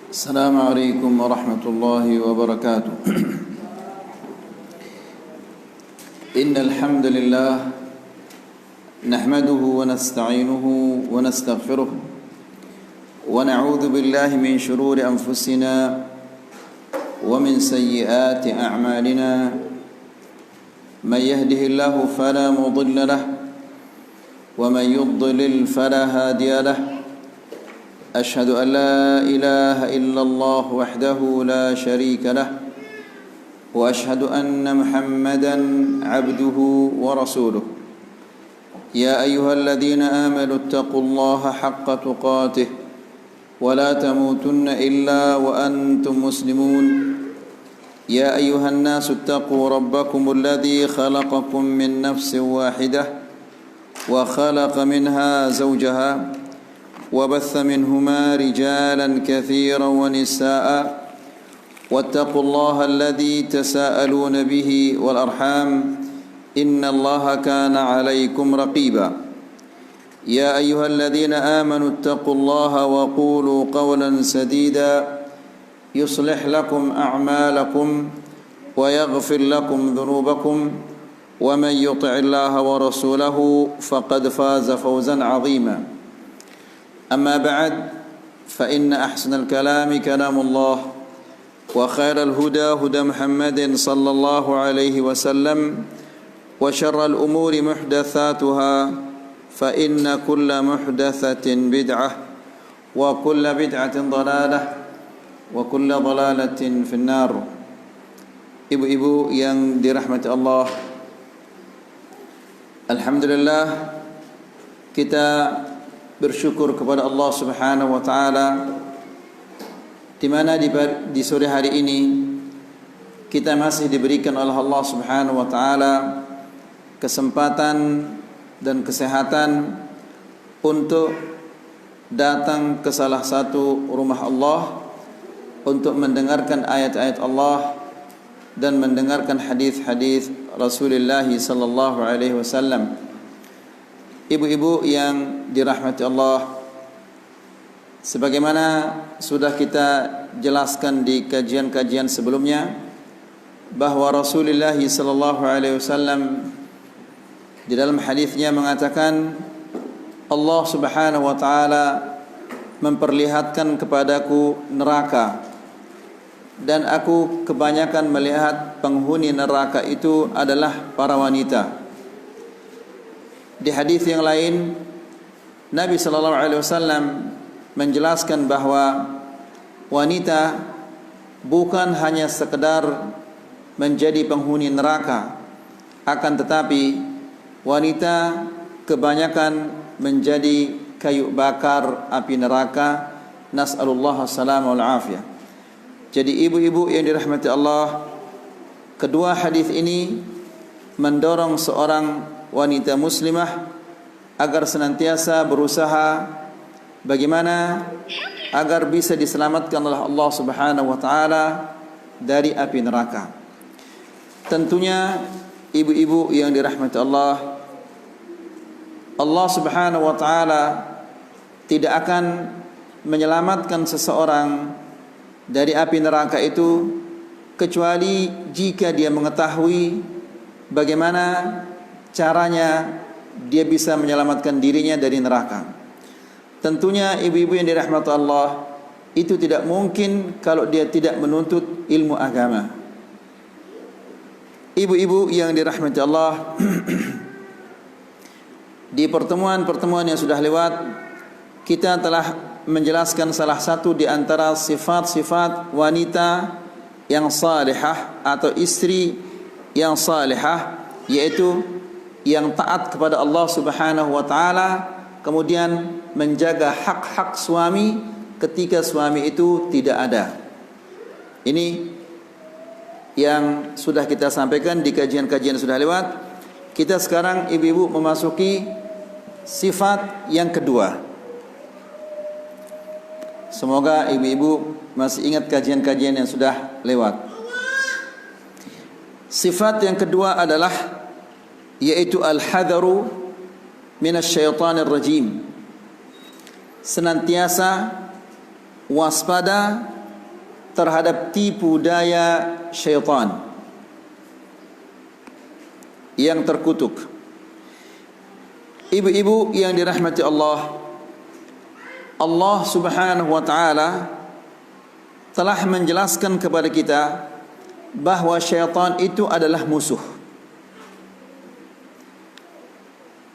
السلام عليكم ورحمة الله وبركاته. إن الحمد لله نحمده ونستعينه ونستغفره ونعوذ بالله من شرور أنفسنا ومن سيئات أعمالنا. من يهده الله فلا مضل له ومن يضلل فلا هادي له. أشهد أن لا إله إلا الله وحده لا شريك له وأشهد أن محمدا عبده ورسوله. يا أيها الذين آمنوا اتقوا الله حق تقاته ولا تموتن إلا وأنتم مسلمون. يا أيها الناس اتقوا ربكم الذي خلقكم من نفس واحدة وخلق منها زوجها وبث منهما رجالا كثيرا ونساء واتقوا الله الذي تساءلون به والأرحام إن الله كان عليكم رقيبا. يا أيها الذين آمنوا اتقوا الله وقولوا قولا سديدا يصلح لكم أعمالكم ويغفر لكم ذنوبكم ومن يطع الله ورسوله فقد فاز فوزا عظيما. أما بعد فإن أحسن الكلام كلام الله وخير الهدى هدى محمد صلى الله عليه وسلم وشر الأمور محدثاتها فإن كل محدثة بدعة وكل بدعة ضلالة وكل ضلالة في النار. Ibu-ibu yang dirahmati Allah, alhamdulillah kita bersyukur kepada Allah Subhanahu wa taala di mana di sore hari ini kita masih diberikan oleh Allah Subhanahu wa taala kesempatan dan kesehatan untuk datang ke salah satu rumah Allah untuk mendengarkan ayat-ayat Allah dan mendengarkan hadis-hadis Rasulullah sallallahu alaihi wasallam. Ibu-ibu yang dirahmati Allah, sebagaimana sudah kita jelaskan di kajian-kajian sebelumnya bahwa Rasulullah sallallahu alaihi wasallam di dalam hadisnya mengatakan Allah Subhanahu wa taala memperlihatkan kepadaku neraka dan aku kebanyakan melihat penghuni neraka itu adalah para wanita. Di hadis yang lain Nabi sallallahu alaihi wasallam menjelaskan bahwa wanita bukan hanya sekedar menjadi penghuni neraka, akan tetapi wanita kebanyakan menjadi kayu bakar api neraka. Nas'alullah as-salama wal afiyah. Jadi ibu-ibu yang dirahmati Allah, kedua hadis ini mendorong seorang wanita muslimah agar senantiasa berusaha bagaimana agar bisa diselamatkan oleh Allah Subhanahu wa taala dari api neraka. Tentunya ibu-ibu yang dirahmati Allah, Allah Subhanahu wa taala tidak akan menyelamatkan seseorang dari api neraka itu kecuali jika dia mengetahui bagaimana caranya dia bisa menyelamatkan dirinya dari neraka. Tentunya ibu-ibu yang dirahmati Allah, itu tidak mungkin kalau dia tidak menuntut ilmu agama. Ibu-ibu yang dirahmati Allah, di pertemuan-pertemuan yang sudah lewat kita telah menjelaskan salah satu di antara sifat-sifat wanita yang salihah atau istri yang salihah, yaitu yang taat kepada Allah Subhanahu wa taala, kemudian menjaga hak-hak suami ketika suami itu tidak ada. Ini yang sudah kita sampaikan di kajian-kajian yang sudah lewat. Kita sekarang ibu-ibu memasuki sifat yang kedua. Semoga ibu-ibu masih ingat kajian-kajian yang sudah lewat. Sifat yang kedua adalah yaitu al-hadharu minasyaitonir rajim. Senantiasa waspada terhadap tipu daya syaitan yang terkutuk. Ibu-ibu yang dirahmati Allah, Allah Subhanahu wa taala telah menjelaskan kepada kita bahwa syaitan itu adalah musuh.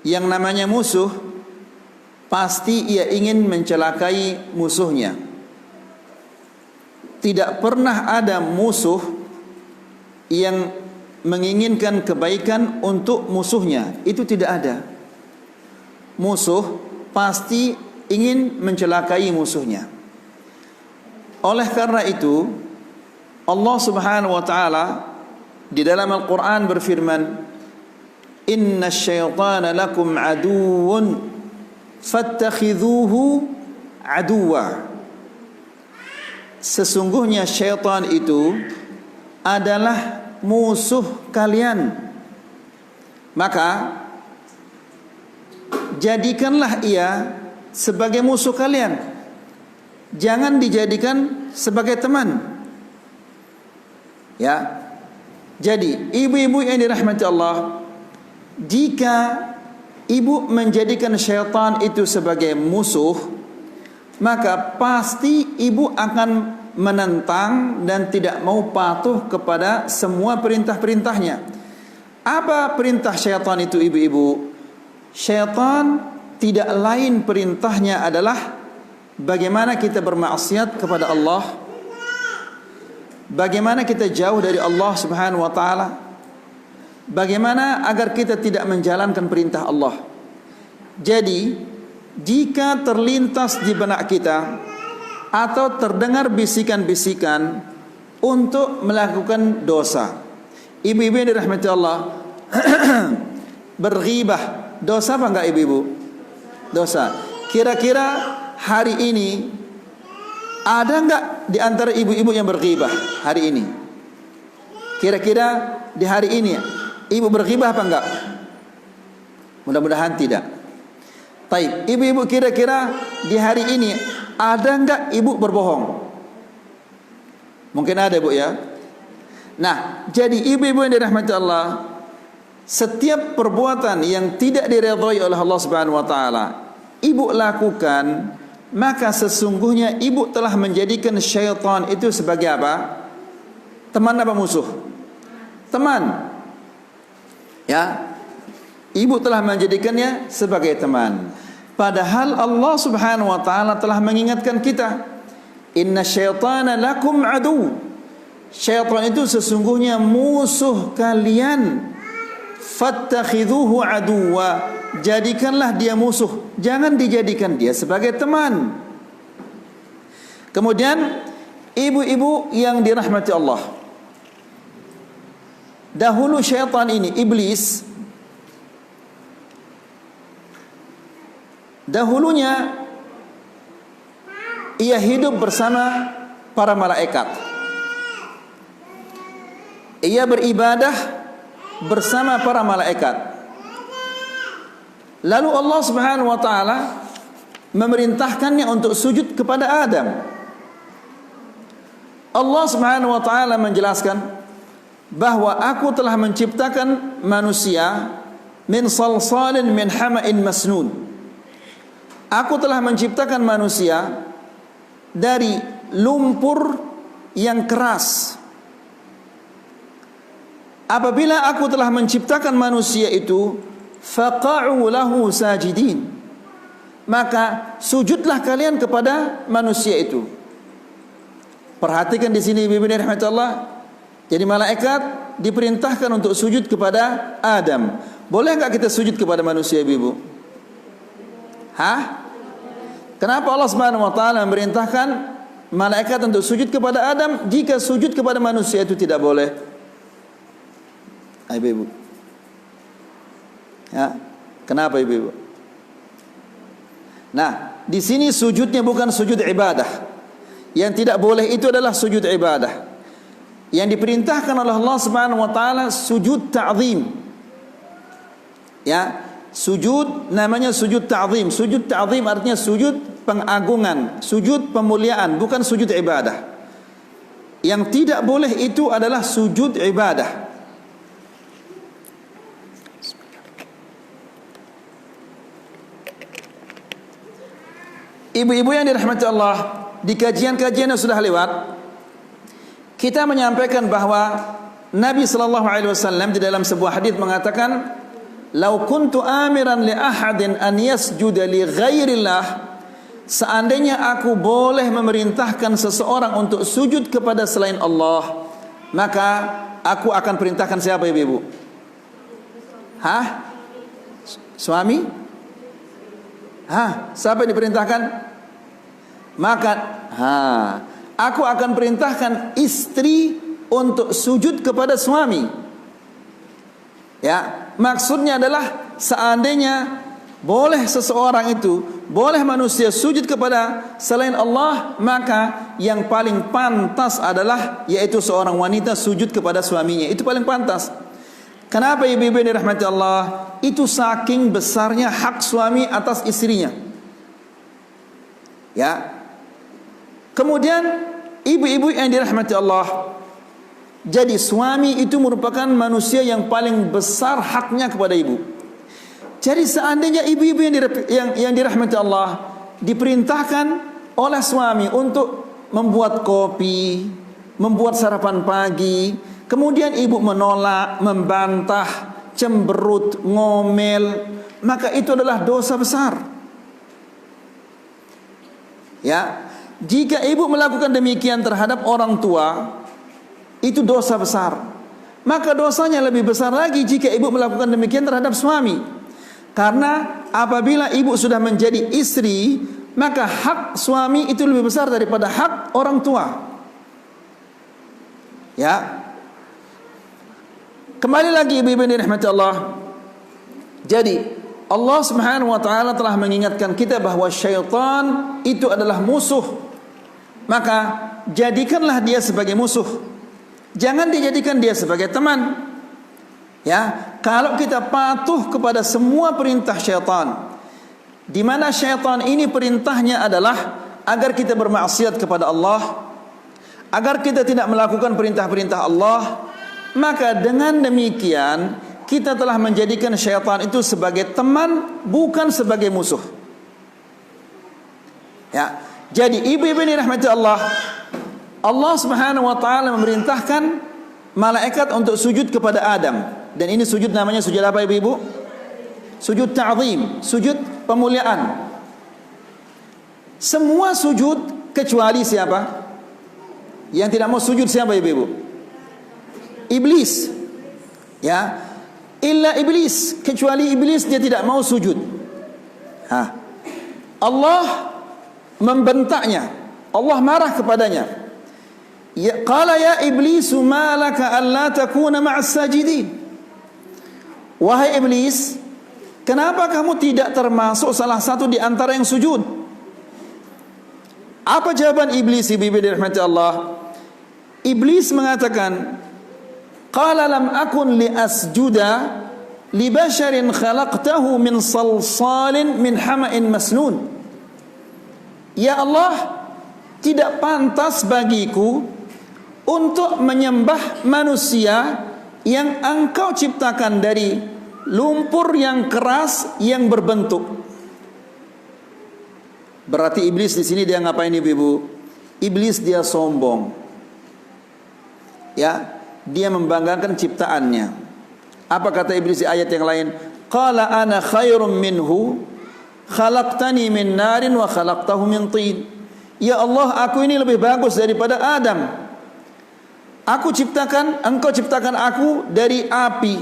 Yang namanya musuh, pasti ia ingin mencelakai musuhnya. Tidak pernah ada musuh yang menginginkan kebaikan untuk musuhnya. Itu tidak ada. Musuh pasti ingin mencelakai musuhnya. Oleh karena itu, Allah Subhanahu wa taala di dalam Al-Qur'an berfirman, "Inna syaitana lakum aduwwun fattakhidhuhu aduwwa." Sesungguhnya syaitan itu adalah musuh kalian, maka jadikanlah ia sebagai musuh kalian, jangan dijadikan sebagai teman. Ya, jadi ibu-ibu yang dirahmati Allah, jika ibu menjadikan syaitan itu sebagai musuh, maka pasti ibu akan menentang dan tidak mau patuh kepada semua perintah-perintahnya. Apa perintah syaitan itu, ibu-ibu? Syaitan tidak lain perintahnya adalah bagaimana kita bermaksiat kepada Allah, bagaimana kita jauh dari Allah Subhanahu wa taala, bagaimana agar kita tidak menjalankan perintah Allah. Jadi jika terlintas di benak kita atau terdengar bisikan-bisikan untuk melakukan dosa, ibu-ibu yang dirahmati Allah, berghibah, dosa apa enggak ibu-ibu? Dosa. Kira-kira hari ini ada enggak di antara ibu-ibu yang berghibah hari ini? Kira-kira di hari ini ibu berghibah apa enggak? Mudah-mudahan tidak. Baik, ibu-ibu kira-kira di hari ini ada enggak ibu berbohong? Mungkin ada, Bu, ya. Nah, jadi ibu-ibu yang dirahmati Allah, setiap perbuatan yang tidak diridhai oleh Allah Subhanahu wa taala ibu lakukan, maka sesungguhnya ibu telah menjadikan syaitan itu sebagai apa? Teman apa musuh? Teman. Ya. Ibu telah menjadikannya sebagai teman. Padahal Allah Subhanahu wa taala telah mengingatkan kita, "Inna syaitana lakum adu." Syaitan itu sesungguhnya musuh kalian. Fattakhidhuhu aduwa. Jadikanlah dia musuh, jangan dijadikan dia sebagai teman. Kemudian ibu-ibu yang dirahmati Allah, dahulu syaitan ini, iblis, dahulunya ia hidup bersama para malaikat. Ia beribadah bersama para malaikat. Lalu Allah Subhanahu wa taala memerintahkannya untuk sujud kepada Adam. Allah Subhanahu wa taala menjelaskan bahwa aku telah menciptakan manusia min salsalin min hama'in masnun. Aku telah menciptakan manusia dari lumpur yang keras. Apabila aku telah menciptakan manusia itu, faqa'u lahu sajidin, maka sujudlah kalian kepada manusia itu. Perhatikan di sini ibu-ibu rahmat Allah. Jadi malaikat diperintahkan untuk sujud kepada Adam. Boleh enggak kita sujud kepada manusia, ibu-ibu? Hah? Kenapa Allah Subhanahu wa taala memerintahkan malaikat untuk sujud kepada Adam jika sujud kepada manusia itu tidak boleh? Ibu-ibu. Ya, kenapa ibu-ibu? Nah, di sini sujudnya bukan sujud ibadah. Yang tidak boleh itu adalah sujud ibadah. Yang diperintahkan oleh Allah Subhanahu wa taala sujud ta'zim. Ya, sujud namanya sujud ta'zim. Sujud ta'zim artinya sujud pengagungan, sujud pemuliaan, bukan sujud ibadah. Yang tidak boleh itu adalah sujud ibadah. Ibu-ibu yang dirahmati Allah, di kajian-kajian yang sudah lewat, kita menyampaikan bahwa Nabi sallallahu alaihi wasallam di dalam sebuah hadis mengatakan, "Lau kuntu amiran li ahadin an yasjuda li ghairillah." Seandainya aku boleh memerintahkan seseorang untuk sujud kepada selain Allah, maka aku akan perintahkan siapa ibu-ibu? Hah? Suami? Hah? Siapa yang diperintahkan? Maka aku akan perintahkan istri untuk sujud kepada suami. Ya, maksudnya adalah seandainya boleh seseorang itu, boleh manusia sujud kepada selain Allah, maka yang paling pantas adalah yaitu seorang wanita sujud kepada suaminya. Itu paling pantas. Kenapa ibu-ibu yang dirahmati Allah? Itu saking besarnya hak suami atas istrinya. Ya. Kemudian ibu-ibu yang dirahmati Allah, jadi suami itu merupakan manusia yang paling besar haknya kepada ibu. Jadi seandainya ibu-ibu yang dirahmati Allah diperintahkan oleh suami untuk membuat kopi, membuat sarapan pagi, kemudian ibu menolak, membantah, cemberut, ngomel, maka itu adalah dosa besar. Ya, jika ibu melakukan demikian terhadap orang tua, itu dosa besar. Maka dosanya lebih besar lagi jika ibu melakukan demikian terhadap suami. Karena apabila ibu sudah menjadi istri, maka hak suami itu lebih besar daripada hak orang tua. Ya. Kembali lagi ibu-ibu yang dirahmati Allah. Jadi Allah Subhanahu wa taala telah mengingatkan kita bahwa syaitan itu adalah musuh. Maka jadikanlah dia sebagai musuh. Jangan dijadikan dia sebagai teman. Ya, kalau kita patuh kepada semua perintah syaitan, di mana syaitan ini perintahnya adalah agar kita bermaksiat kepada Allah, agar kita tidak melakukan perintah-perintah Allah, maka dengan demikian kita telah menjadikan syaitan itu sebagai teman, bukan sebagai musuh. Ya, jadi ibu-ibu ini rahmati Allah, Allah Subhanahu wa taala memerintahkan malaikat untuk sujud kepada Adam. Dan ini sujud namanya sujud apa ibu-ibu? Sujud ta'zim, sujud pemuliaan. Semua sujud kecuali siapa? Yang tidak mau sujud siapa ibu-ibu? Iblis. Ya. Illa iblis, kecuali iblis dia tidak mau sujud. Allah membentaknya. Allah marah kepadanya. Ya, qala ya iblisu ma laka alla takuna ma'as sajidin. Wahai iblis, kenapa kamu tidak termasuk salah satu di antara yang sujud? Apa jawaban iblis ibu-ibu dirahmati Allah? Iblis mengatakan, qala lam akun li asjuda li basharin khalaqtahu min salsalin min hama'in masnun. Ya Allah, tidak pantas bagiku untuk menyembah manusia yang engkau ciptakan dari lumpur yang keras yang berbentuk. Berarti iblis di sini dia ngapain ibu-ibu? Iblis dia sombong. Ya, dia membanggakan ciptaannya. Apa kata iblis di ayat yang lain? Qala ana khairum minhu khalaqtani min narin wa khalaqtahu min tin. Ya Allah, aku ini lebih bagus daripada Adam. Engkau ciptakan aku dari api.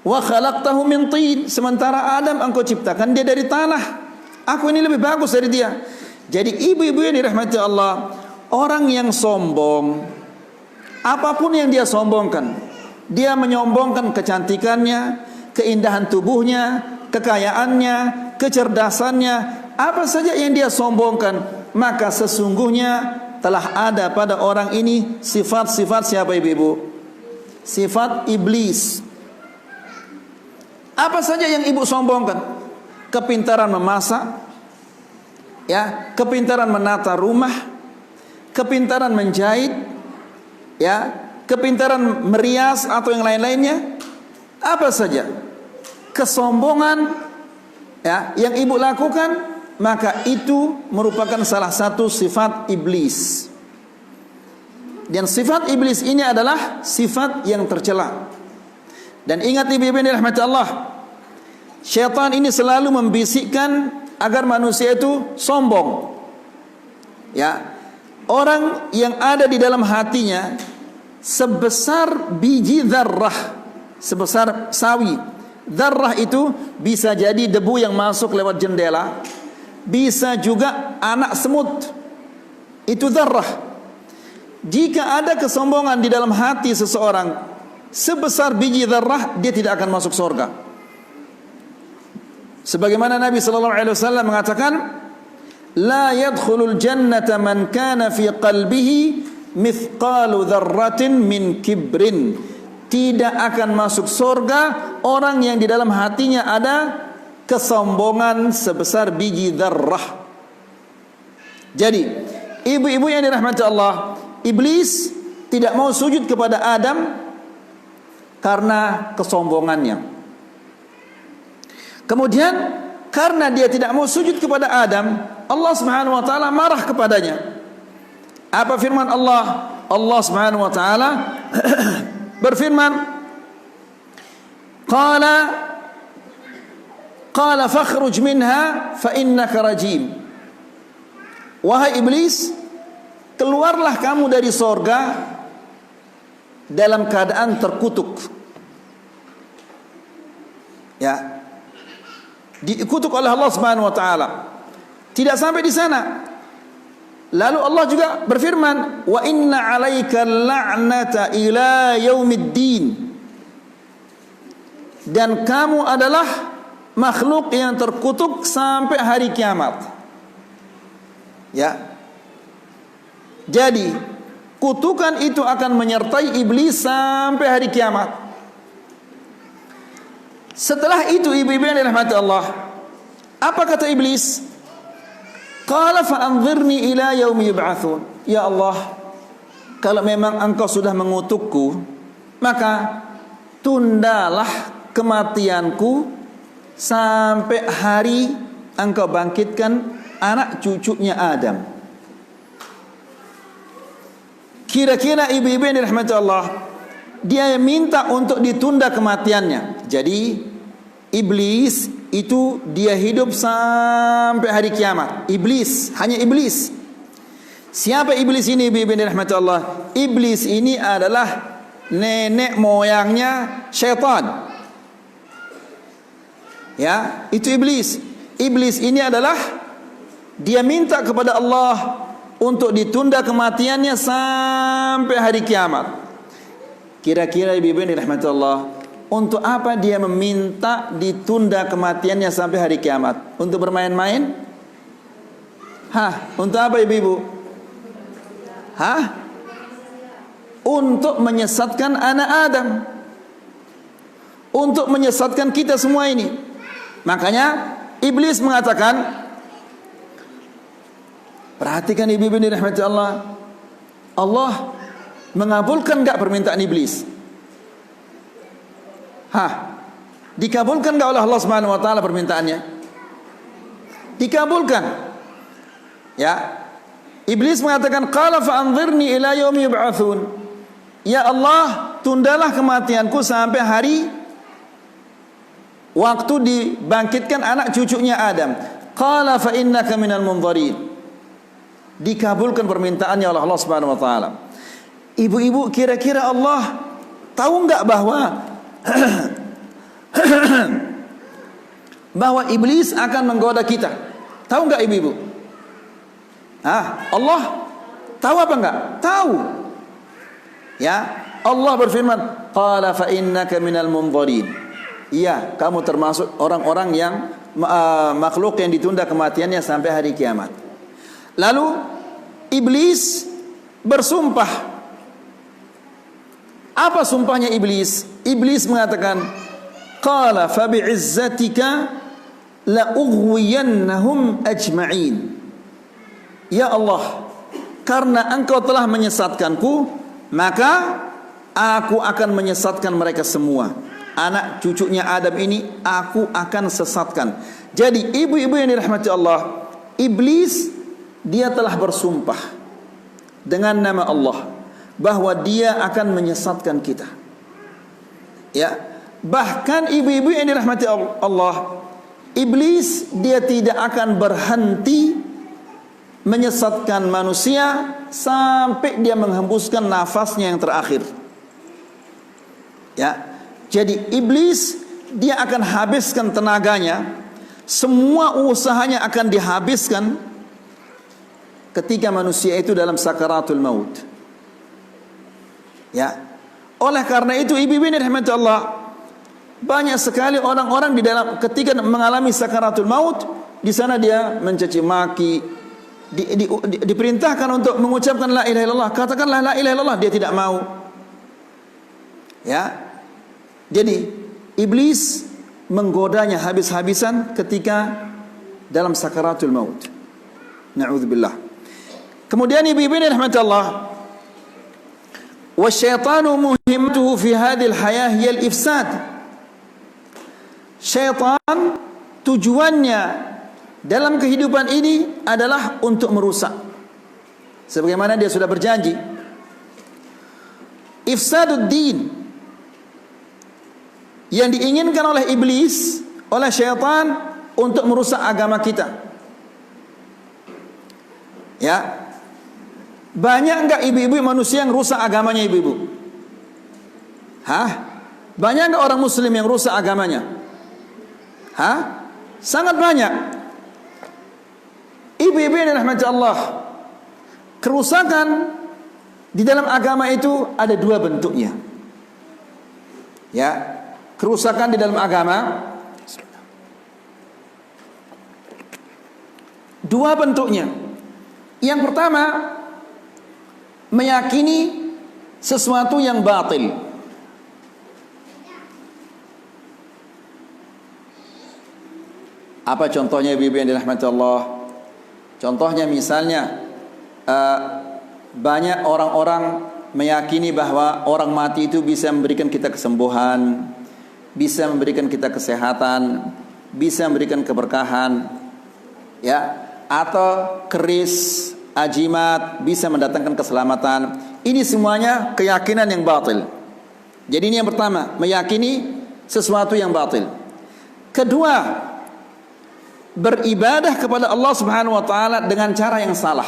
Wa khalaqtahu min tin. Sementara Adam engkau ciptakan dia dari tanah. Aku ini lebih bagus dari dia. Jadi ibu-ibu yang dirahmati Allah, orang yang sombong, apapun yang dia sombongkan, dia menyombongkan kecantikannya, keindahan tubuhnya, kekayaannya, kecerdasannya, apa saja yang dia sombongkan, maka sesungguhnya telah ada pada orang ini sifat-sifat siapa ibu-ibu? Sifat iblis. Apa saja yang ibu sombongkan? Kepintaran memasak, ya, kepintaran menata rumah, kepintaran menjahit, ya, kepintaran merias atau yang lain-lainnya, apa saja kesombongan, ya, yang ibu lakukan, maka itu merupakan salah satu sifat iblis. Dan sifat iblis ini adalah sifat yang tercela. Dan ingat ibu-ibu yang dirahmati Allah, syaitan ini selalu membisikkan agar manusia itu sombong. Ya, orang yang ada di dalam hatinya sebesar biji dzarrah, sebesar sawi. Dzarrah itu bisa jadi debu yang masuk lewat jendela, bisa juga anak semut. Itu dzarrah. Jika ada kesombongan di dalam hati seseorang sebesar biji dzarrah, dia tidak akan masuk surga. Sebagaimana Nabi sallallahu alaihi wasallam mengatakan, la yadkhulul jannata man kana fi qalbihi mithqalu dzarratin min kibrin. Tidak akan masuk surga orang yang di dalam hatinya ada kesombongan sebesar biji dzarrah. Jadi, ibu-ibu yang dirahmati Allah, iblis tidak mau sujud kepada Adam karena kesombongannya. Kemudian karena dia tidak mau sujud kepada Adam, Allah Subhanahu wa taala marah kepadanya. Apa firman Allah? Allah Subhanahu wa taala berfirman, Qala fakhruj minha fa innaka rajim. Wahai iblis, keluarlah kamu dari sorga dalam keadaan terkutuk. Ya, dikutuk oleh Allah Subhanahu wa taala. Tidak sampai di sana. Lalu Allah juga berfirman, wa inna 'alaika la'nata ila yaumiddin. Dan kamu adalah makhluk yang terkutuk sampai hari kiamat. Ya. Jadi, kutukan itu akan menyertai iblis sampai hari kiamat. Setelah itu ibu-ibu yang dirahmati Allah, apa kata iblis? Qala fa'anzirni ila yaumi yub'atsun. Ya Allah, kalau memang engkau sudah mengutukku, maka tundalah kematianku sampai hari engkau bangkitkan anak cucunya Adam. Kira-kira ibu-ibu yang dirahmati Allah, dia minta untuk ditunda kematiannya. Jadi iblis itu dia hidup sampai hari kiamat. Iblis, hanya iblis. Siapa iblis ini ibu-ibu yang dirahmati Allah? Iblis ini adalah nenek moyangnya syaitan. Ya, itu iblis. Iblis ini adalah dia minta kepada Allah untuk ditunda kematiannya sampai hari kiamat. Kira-kira ibu-ibu yang dirahmati Allah, untuk apa dia meminta ditunda kematiannya sampai hari kiamat? Untuk bermain-main? Untuk apa ibu-ibu? Untuk menyesatkan anak Adam. Untuk menyesatkan kita semua ini. Makanya iblis mengatakan, perhatikan ibu-ibu yang dirahmati Allah, Allah mengabulkan enggak permintaan iblis? Dikabulkan enggak oleh Allah Subhanahu wa taala permintaannya? Dikabulkan. Ya. Iblis mengatakan, qala fa'anzirni ila yaumi yub'atsun. Ya Allah, tundalah kematianku sampai hari waktu dibangkitkan anak cucunya Adam. Qala fa innaka minal munzirin. Dikabulkan permintaannya oleh Allah Subhanahu wa taala. Ibu-ibu, kira-kira Allah tahu enggak bahwa iblis akan menggoda kita? Tahu enggak ibu-ibu? Allah tahu apa enggak? Tahu. Ya, Allah berfirman, qala fa innaka minal munzirin. Iya, kamu termasuk orang-orang yang makhluk yang ditunda kematiannya sampai hari kiamat. Lalu iblis bersumpah. Apa sumpahnya iblis? Iblis mengatakan, qala fa bi'izzatika la ughwiyannahum ajma'in. Ya Allah, karena engkau telah menyesatkanku, maka aku akan menyesatkan mereka semua. Anak cucunya Adam ini aku akan sesatkan. Jadi ibu-ibu yang dirahmati Allah, iblis dia telah bersumpah dengan nama Allah bahwa dia akan menyesatkan kita. Ya, bahkan ibu-ibu yang dirahmati Allah, iblis dia tidak akan berhenti menyesatkan manusia sampai dia menghembuskan nafasnya yang terakhir. Ya, jadi iblis dia akan habiskan tenaganya, semua usahanya akan dihabiskan ketika manusia itu dalam sakaratul maut. Ya, oleh karena itu ibu-ibu yang dirahmati Allah, banyak sekali orang-orang di dalam ketika mengalami sakaratul maut, di sana dia mencaci maki, diperintahkan untuk mengucapkan la ilaha illallah, katakanlah la ilaha illallah, dia tidak mau. Ya, jadi iblis menggodanya habis-habisan ketika dalam sakaratul maut. Na'udzubillah. Kemudian ibu-ibu yang dirahmati Allah, wasyaitanu muhimmatuhu fi hadhil hayah hiya al-ifsad. Syaitan tujuannya dalam kehidupan ini adalah untuk merusak. Sebagaimana dia sudah berjanji, ifsaduddin, yang diinginkan oleh iblis, oleh syaitan untuk merusak agama kita. Ya, banyak enggak ibu-ibu manusia yang rusak agamanya ibu-ibu? Hah? Banyak enggak orang muslim yang rusak agamanya? Hah? Sangat banyak. Ibu-ibu yang dirahmati Allah, kerusakan di dalam agama itu ada dua bentuknya. Ya, kerusakan di dalam agama dua bentuknya. Yang pertama, meyakini sesuatu yang batil. Apa contohnya ibu-ibu yang dirahmati Allah? Contohnya misalnya banyak orang-orang meyakini bahwa orang mati itu bisa memberikan kita kesembuhan, bisa memberikan kita kesehatan, bisa memberikan keberkahan, ya, atau keris, ajimat bisa mendatangkan keselamatan. Ini semuanya keyakinan yang batil. Jadi ini yang pertama, meyakini sesuatu yang batil. Kedua, beribadah kepada Allah Subhanahu wa taala dengan cara yang salah.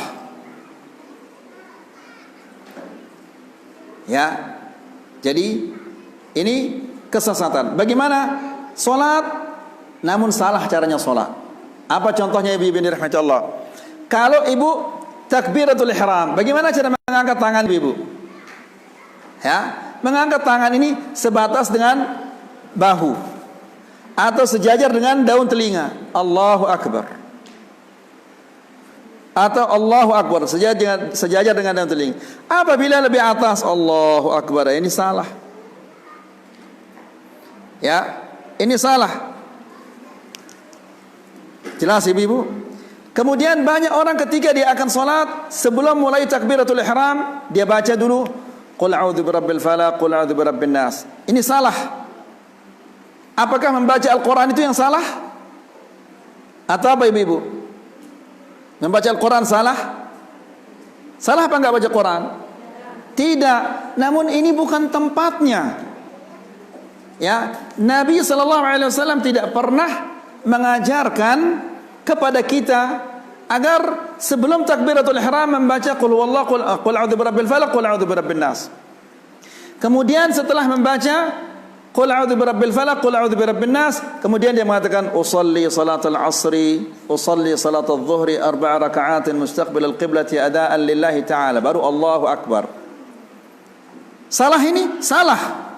Ya. Jadi ini kesesatan. Bagaimana salat namun salah caranya salat? Apa contohnya ibu-ibu yang dirahmati Allah? Kalau ibu takbiratul ihram, bagaimana cara mengangkat tangan ibu? Ya, mengangkat tangan ini sebatas dengan bahu atau sejajar dengan daun telinga. Allahu Akbar. Atau Allahu Akbar sejajar dengan daun telinga. Apabila lebih atas Allahu Akbar, ini salah. Ya, ini salah. Jelas ibu-ibu? Kemudian banyak orang ketika dia akan salat, sebelum mulai takbiratul ihram, dia baca dulu qul a'udzu birabbil falaq, qul a'udzu birabbin nas. Ini salah. Apakah membaca Al-Quran itu yang salah? Atau apa ibu-ibu? Membaca Al-Quran salah? Salah apa enggak baca Quran? Tidak. Namun ini bukan tempatnya. Ya, Nabi SAW tidak pernah mengajarkan kepada kita agar sebelum takbiratul ihram membaca qul huwallahu, qul a'udzu birabbil falaq, qul a'udzu birabbin nas. Kemudian setelah membaca qul a'udzu birabbil falaq, qul a'udzu birabbin nas, kemudian dia mengatakan usalli salatal asri, usalli salatal dhuhri arba'a raka'atin mustaqbilal qiblati adaan lillahi ta'ala, baru Allahu Akbar. Salah ini? Salah.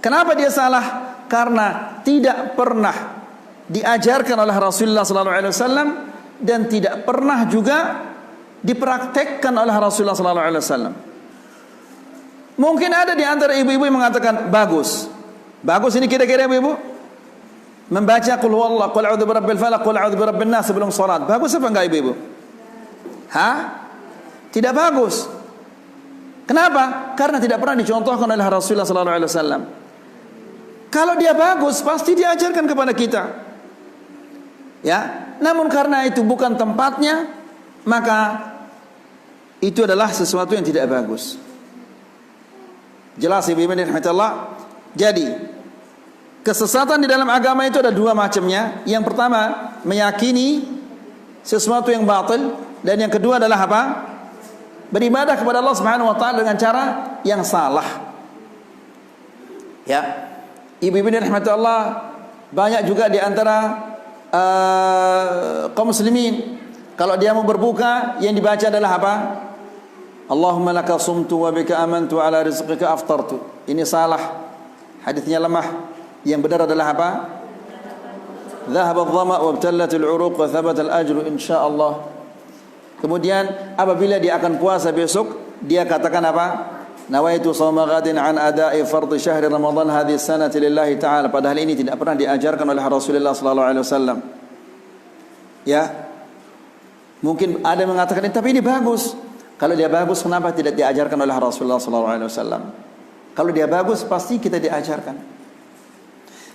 Kenapa dia salah? Karena tidak pernah diajarkan oleh Rasulullah SAW dan tidak pernah juga dipraktekkan oleh Rasulullah SAW. Mungkin ada di antara ibu-ibu yang mengatakan bagus. Bagus ini kira-kira ibu-ibu membaca qul huwallahu, qul a'udzu birabbil falaq, qul a'udzu birabbin nas sebelum salat. Bagus apa enggak ibu-ibu? Hah? tidak bagus. Kenapa? Karena tidak pernah dicontohkan oleh Rasulullah SAW. Kalau dia bagus, pasti diajarkan kepada kita. Ya, namun karena itu bukan tempatnya, maka itu adalah sesuatu yang tidak bagus. Jelas ibu-ibu rahmatullah. Jadi kesesatan di dalam agama itu ada dua macamnya. Yang pertama, meyakini sesuatu yang batil, dan yang kedua adalah apa? Beribadah kepada Allah Subhanahu wa taala dengan cara yang salah. Ya. Ibu-ibu rahmatullah, banyak juga di antara kaum muslimin kalau dia mau berbuka yang dibaca adalah apa? Allahumma laka sumtu wa bika amantu ala rizqika aftartu. Ini salah. Hadisnya lemah. Yang benar adalah apa? Dhahaba adh-dhama wa ibtallat al-uruq wa thabata al-ajru insyaallah. Kemudian apabila dia akan puasa besok, dia katakan apa? Nawaitu shawma ghadin an ada'i fardhi syahri Ramadan hadhihi sanati lillahi ta'ala. Padahal ini tidak pernah diajarkan oleh Rasulullah sallallahu alaihi wasallam. Ya. Mungkin ada yang mengatakan, tapi ini bagus. Kalau dia bagus, kenapa tidak diajarkan oleh Rasulullah sallallahu alaihi wasallam? Kalau dia bagus, pasti kita diajarkan.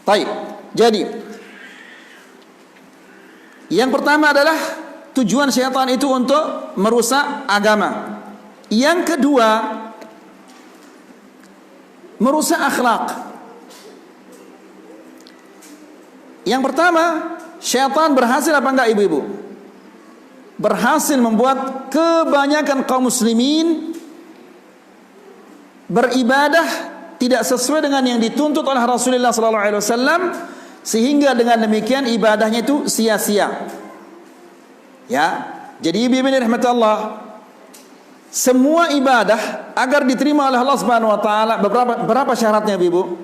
Baik. Jadi yang pertama adalah tujuan syaitan itu untuk merusak agama. Yang kedua, merusak akhlak. Yang pertama, syaitan berhasil apa enggak ibu-ibu? Berhasil membuat kebanyakan kaum muslimin beribadah tidak sesuai dengan yang dituntut oleh Rasulullah SAW, sehingga dengan demikian ibadahnya itu sia-sia. Ya, jadi ibu-ibu rahmatullah, semua ibadah agar diterima oleh Allah Subhanahu wa taala berapa syaratnya ibu?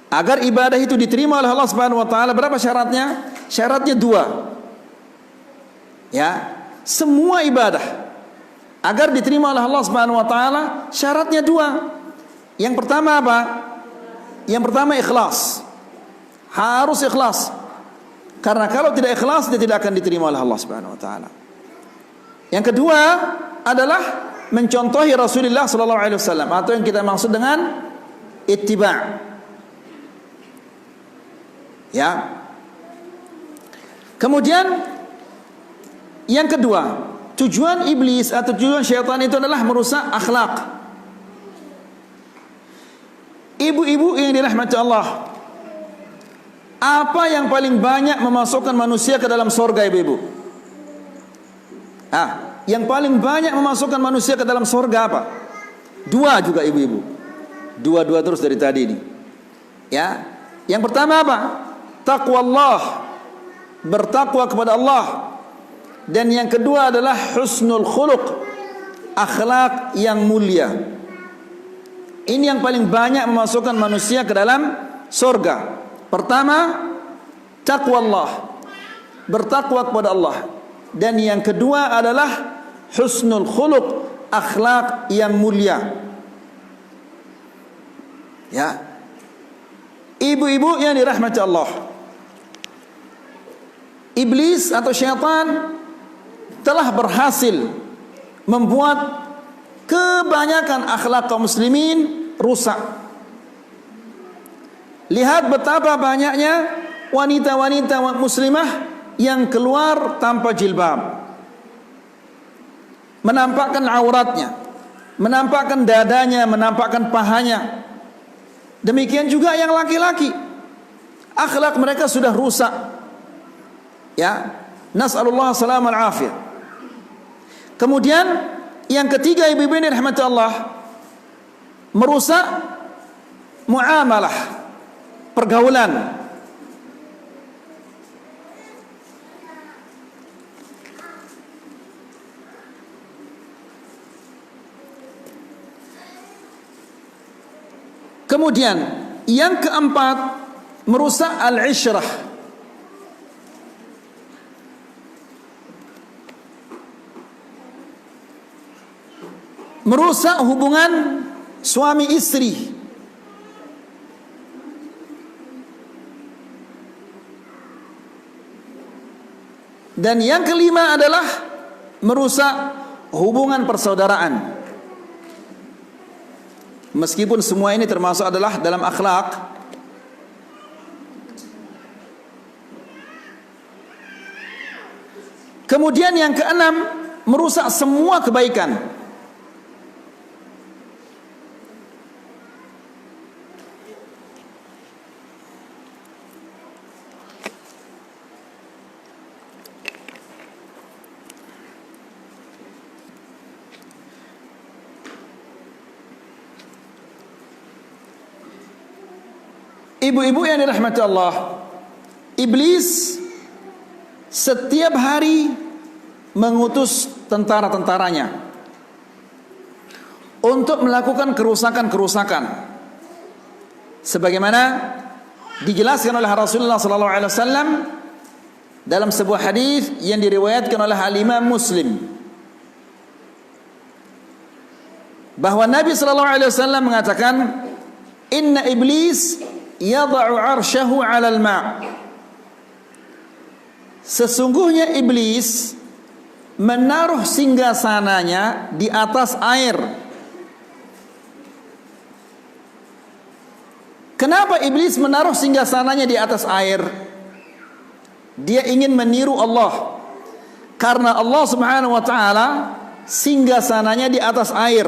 Agar ibadah itu diterima oleh Allah Subhanahu wa taala berapa syaratnya? Syaratnya dua. Ya, semua ibadah agar diterima oleh Allah Subhanahu wa taala syaratnya dua. Yang pertama apa? Yang pertama ikhlas. Harus ikhlas. Karena kalau tidak ikhlas dia tidak akan diterima oleh Allah Subhanahu wa taala. Yang kedua adalah mencontohi Rasulullah sallallahu alaihi wasallam, atau yang kita maksud dengan ittiba'. Ya. Kemudian yang kedua, tujuan iblis atau tujuan syaitan itu adalah merusak akhlak. Ibu-ibu yang dirahmati Allah, apa yang paling banyak memasukkan manusia ke dalam surga ibu-ibu? Yang paling banyak memasukkan manusia ke dalam surga apa? Dua juga ibu-ibu. Dua-dua terus dari tadi ini. Ya. Yang pertama apa? Taqwa Allah. Bertakwa kepada Allah. Dan yang kedua adalah husnul khuluq, akhlak yang mulia. Ini yang paling banyak memasukkan manusia ke dalam surga. Pertama, taqwa Allah, bertakwa kepada Allah. Dan yang kedua adalah husnul khuluq, akhlak yang mulia. Ya. Ibu-ibu yang dirahmati Allah, iblis atau syaitan telah berhasil membuat kebanyakan akhlak kaum muslimin rusak. Lihat betapa banyaknya wanita-wanita muslimah yang keluar tanpa jilbab, menampakkan auratnya, menampakkan dadanya, menampakkan pahanya. Demikian juga yang laki-laki, akhlak mereka sudah rusak. Ya, nas'alullah salam al-afiyah. Kemudian yang ketiga ibu-ibu yang dirahmati Allah, merusak muamalah, pergaulan. Kemudian yang keempat, merusak al-ishrah. Merusak hubungan suami istri. Dan yang kelima adalah merusak hubungan persaudaraan. Meskipun semua ini termasuk adalah dalam akhlak. Kemudian yang keenam, merusak semua kebaikan. Ibu-ibu yang dirahmati Allah, iblis setiap hari mengutus tentara-tentaranya untuk melakukan kerusakan-kerusakan, sebagaimana dijelaskan oleh Rasulullah SAW dalam sebuah hadis yang diriwayatkan oleh Al-Imam Muslim, bahwa Nabi SAW mengatakan, inna iblis yada'u arsyahu 'alal ma'. Sesungguhnya iblis menaruh singgasananya di atas air. Kenapa iblis menaruh singgasananya di atas air? Dia ingin meniru Allah. Karena Allah Subhanahu wa taala singgasananya di atas air.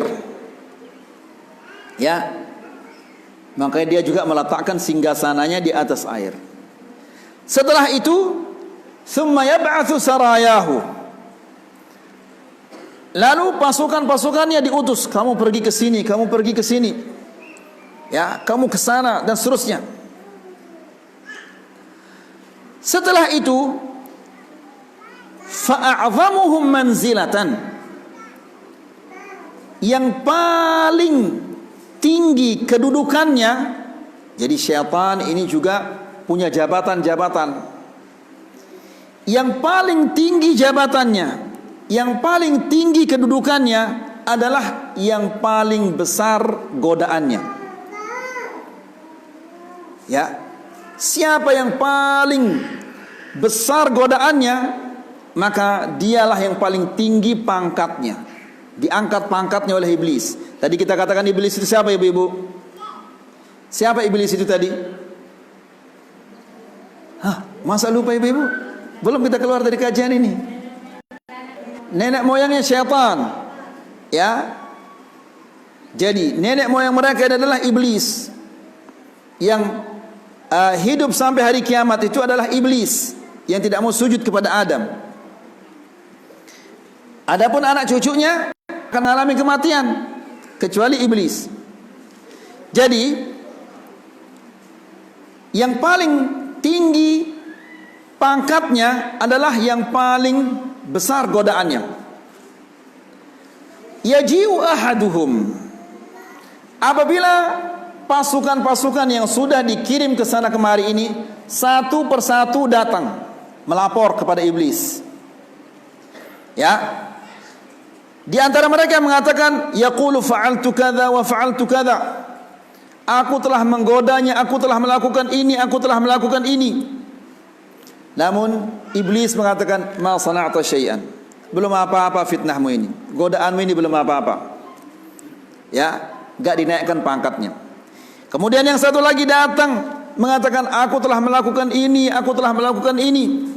Ya. Makanya dia juga meletakkan singgasananya di atas air. Setelah itu, thumma yab'atsu sarayahu. Lalu pasukan-pasukannya diutus, kamu pergi ke sini, kamu pergi ke sini. Ya, kamu ke sana dan seterusnya. Setelah itu, fa'a'zamuhum manzilatan. Yang paling tinggi kedudukannya, jadi syaitan ini juga punya jabatan-jabatan. Yang paling tinggi jabatannya, yang paling tinggi kedudukannya adalah yang paling besar godaannya. Ya, siapa yang paling besar godaannya, maka dialah yang paling tinggi pangkatnya. Diangkat pangkatnya oleh iblis. Tadi kita katakan iblis itu siapa, ibu-ibu? Siapa iblis itu tadi? Masa lupa, ibu-ibu? Belum kita keluar dari kajian ini. Nenek moyangnya syaitan. Ya. Jadi nenek moyang mereka adalah iblis. Yang hidup sampai hari kiamat itu adalah iblis yang tidak mau sujud kepada Adam. Adapun anak cucunya akan mengalami kematian, kecuali iblis. Jadi yang paling tinggi pangkatnya adalah yang paling besar godaannya. Yaji'u ahaduhum, apabila pasukan-pasukan yang sudah dikirim ke sana kemari ini satu persatu datang melapor kepada iblis. Ya. Di antara mereka mengatakan, yaqulu fa'altu kadza wa fa'altu kadza. Aku telah menggodanya, aku telah melakukan ini, aku telah melakukan ini. Namun iblis mengatakan, ma sana'ta syai'an. Belum apa-apa fitnahmu ini. Godaanmu ini belum apa-apa. Ya, enggak dinaikkan pangkatnya. Kemudian yang satu lagi datang mengatakan, aku telah melakukan ini, aku telah melakukan ini.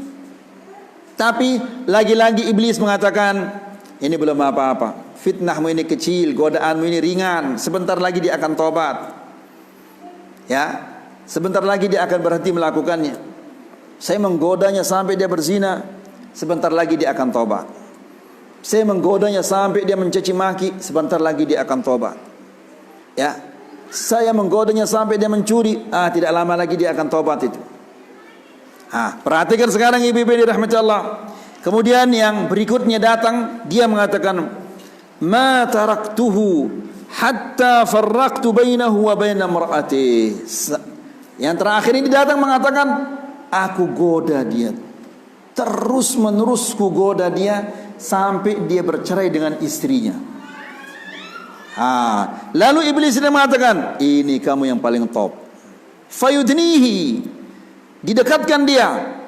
Tapi lagi-lagi iblis mengatakan, ini belum apa-apa. Fitnahmu ini kecil, godaanmu ini ringan. Sebentar lagi dia akan tobat. Ya, sebentar lagi dia akan berhenti melakukannya. Saya menggodanya sampai dia berzina, sebentar lagi dia akan tobat. Saya menggodanya sampai dia mencaci maki, sebentar lagi dia akan tobat. Ya, saya menggodanya sampai dia mencuri, tidak lama lagi dia akan tobat itu. Perhatikan sekarang ibu-ibu dirahmati Allah. Kemudian yang berikutnya datang, dia mengatakan, ma taraktuhu hatta farraqtu bainahu wa baina mar'atihi. Yang terakhir ini datang mengatakan, aku goda dia, terus menerus ku goda dia sampai dia bercerai dengan istrinya. Lalu iblis ini mengatakan, ini kamu yang paling top. Fayudnihi, didekatkan dia.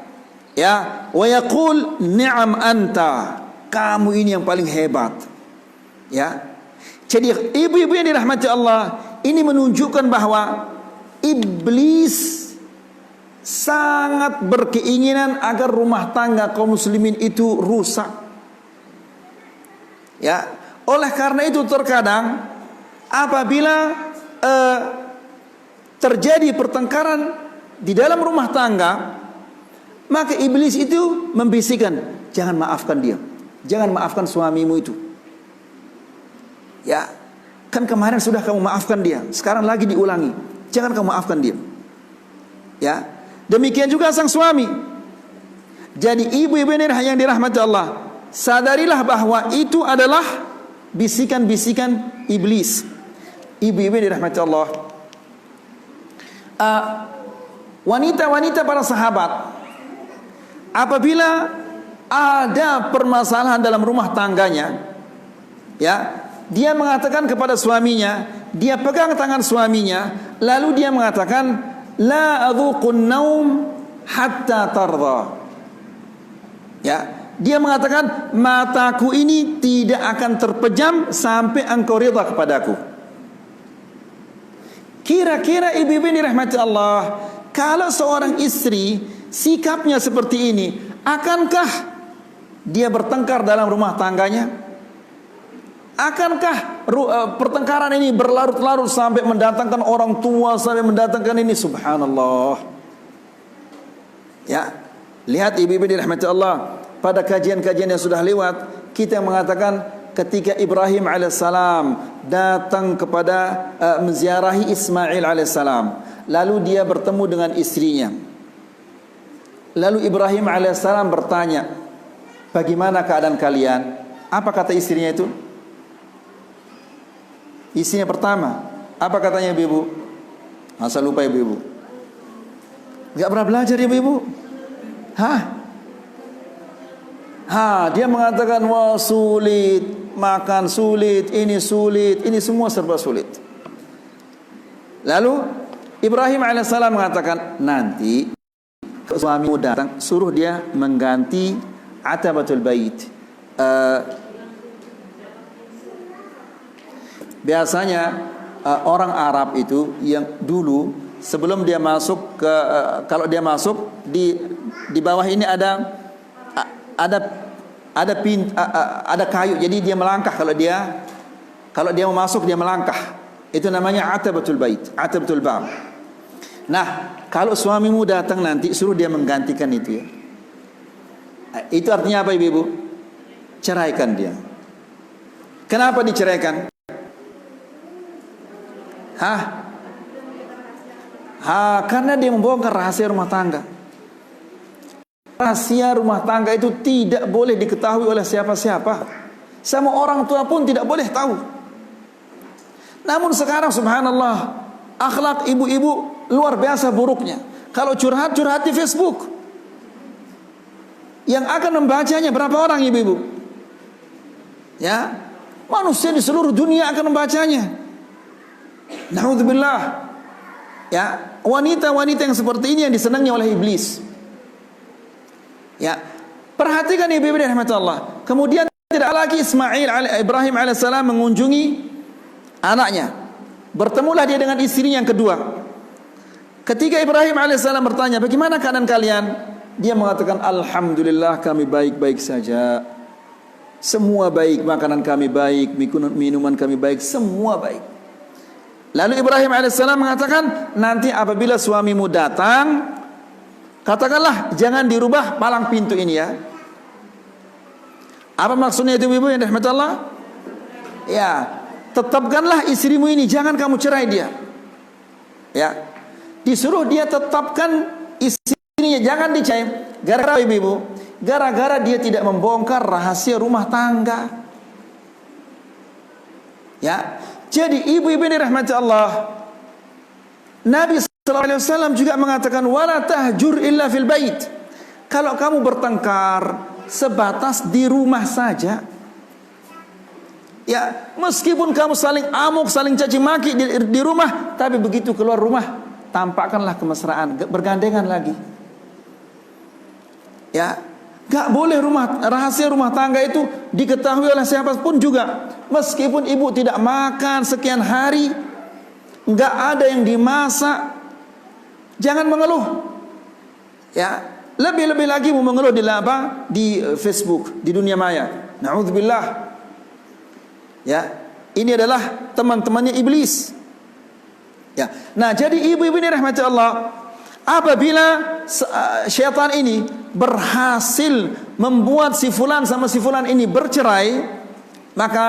Ya, wa yaqul ni'am anta. kamu ini yang paling hebat. Ya. Jadi ibu-ibu yang dirahmati Allah, ini menunjukkan bahwa iblis sangat berkeinginan agar rumah tangga kaum muslimin itu rusak. Ya, oleh karena itu terkadang apabila terjadi pertengkaran di dalam rumah tangga, maka iblis itu membisikkan, jangan maafkan dia, jangan maafkan suamimu itu. Ya, kan kemarin sudah kamu maafkan dia, sekarang lagi diulangi, jangan kamu maafkan dia. Ya, demikian juga sang suami. Jadi ibu-ibu yang dirahmati Allah, sadarilah bahwa itu adalah bisikan-bisikan iblis. Ibu-ibu yang dirahmati Allah, wanita-wanita para sahabat, apabila ada permasalahan dalam rumah tangganya, ya, dia mengatakan kepada suaminya, dia pegang tangan suaminya, lalu dia mengatakan, la adzuqun naum hatta tarda. Ya, dia mengatakan, mataku ini tidak akan terpejam sampai engkau ridha kepadaku. Kira-kira ibu-ibu dirahmati Allah, kalau seorang istri sikapnya seperti ini, akankah dia bertengkar dalam rumah tangganya? Akankah pertengkaran ini berlarut-larut sampai mendatangkan orang tua, sampai mendatangkan ini? Subhanallah. Ya, lihat ibu-ibu dirahmati Allah, pada kajian-kajian yang sudah lewat, kita mengatakan ketika Ibrahim alaihissalam datang kepada menziarahi Ismail alaihissalam, lalu dia bertemu dengan istrinya. Lalu Ibrahim alaihissalam bertanya, bagaimana keadaan kalian? Apa kata istrinya itu? Istrinya pertama, apa katanya ibu-ibu? Masa lupa ibu-ibu? Gak pernah belajar ibu-ibu? Dia mengatakan, wah sulit, makan sulit, ini semua serba sulit. Lalu Ibrahim alaihissalam mengatakan, nanti suamimu datang, suruh dia mengganti atabatul bait. Biasanya orang Arab itu yang dulu sebelum dia masuk ke kalau dia masuk di bawah ini ada kayu, jadi dia melangkah kalau dia mau masuk dia melangkah. Itu namanya atabatul bait, atabatul bab. Nah, kalau suamimu datang nanti suruh dia menggantikan itu ya. Itu artinya apa ibu-ibu? Ceraikan dia. Kenapa diceraikan? Karena dia membongkar rahasia rumah tangga. Rahasia rumah tangga itu tidak boleh diketahui oleh siapa-siapa. Sama orang tua pun tidak boleh tahu. Namun sekarang subhanallah, akhlak ibu-ibu luar biasa buruknya. Kalau curhat di Facebook, yang akan membacanya berapa orang ibu-ibu? Ya, manusia di seluruh dunia akan membacanya. Na'udzubillah. Ya, wanita-wanita yang seperti ini yang disenangi oleh iblis. Ya, perhatikan ibu-ibu dan rahmat Allah. Kemudian tidak lagi Ibrahim alaihissalam mengunjungi anaknya. Bertemulah dia dengan istrinya yang kedua. Ketika Ibrahim alaihissalam bertanya, bagaimana keadaan kalian? Dia mengatakan, alhamdulillah kami baik-baik saja. Semua baik, makanan kami baik, minuman kami baik, semua baik. Lalu Ibrahim alaihissalam mengatakan, nanti apabila suamimu datang, katakanlah jangan dirubah palang pintu ini ya. Apa maksudnya itu ibu yang dirahmati Allah? Ya, tetapkanlah istrimu ini, jangan kamu cerai dia. Ya, disuruh dia tetapkan istrinya, jangan dicerai. Gara-gara ibu, gara-gara dia tidak membongkar rahasia rumah tangga. Ya, jadi ibu-ibu yang dirahmati Allah, Nabi SAW juga mengatakan, wala tahjur illa fil bait. Kalau kamu bertengkar sebatas di rumah saja. Ya, meskipun kamu saling amuk, saling caci maki di rumah, tapi begitu keluar rumah, tampakkanlah kemesraan, bergandengan lagi. Ya, Gak boleh rahasia rumah tangga itu diketahui oleh siapapun juga. Meskipun ibu tidak makan sekian hari, gak ada yang dimasak, jangan mengeluh. Ya, lebih-lebih lagi mau mengeluh di Facebook, di dunia maya. Na'udzubillah. Ya, ini adalah teman-temannya iblis. Ya. Nah, jadi ibu-ibu ini rahmati Allah, apabila syaitan ini berhasil membuat si fulan sama si fulan ini bercerai, maka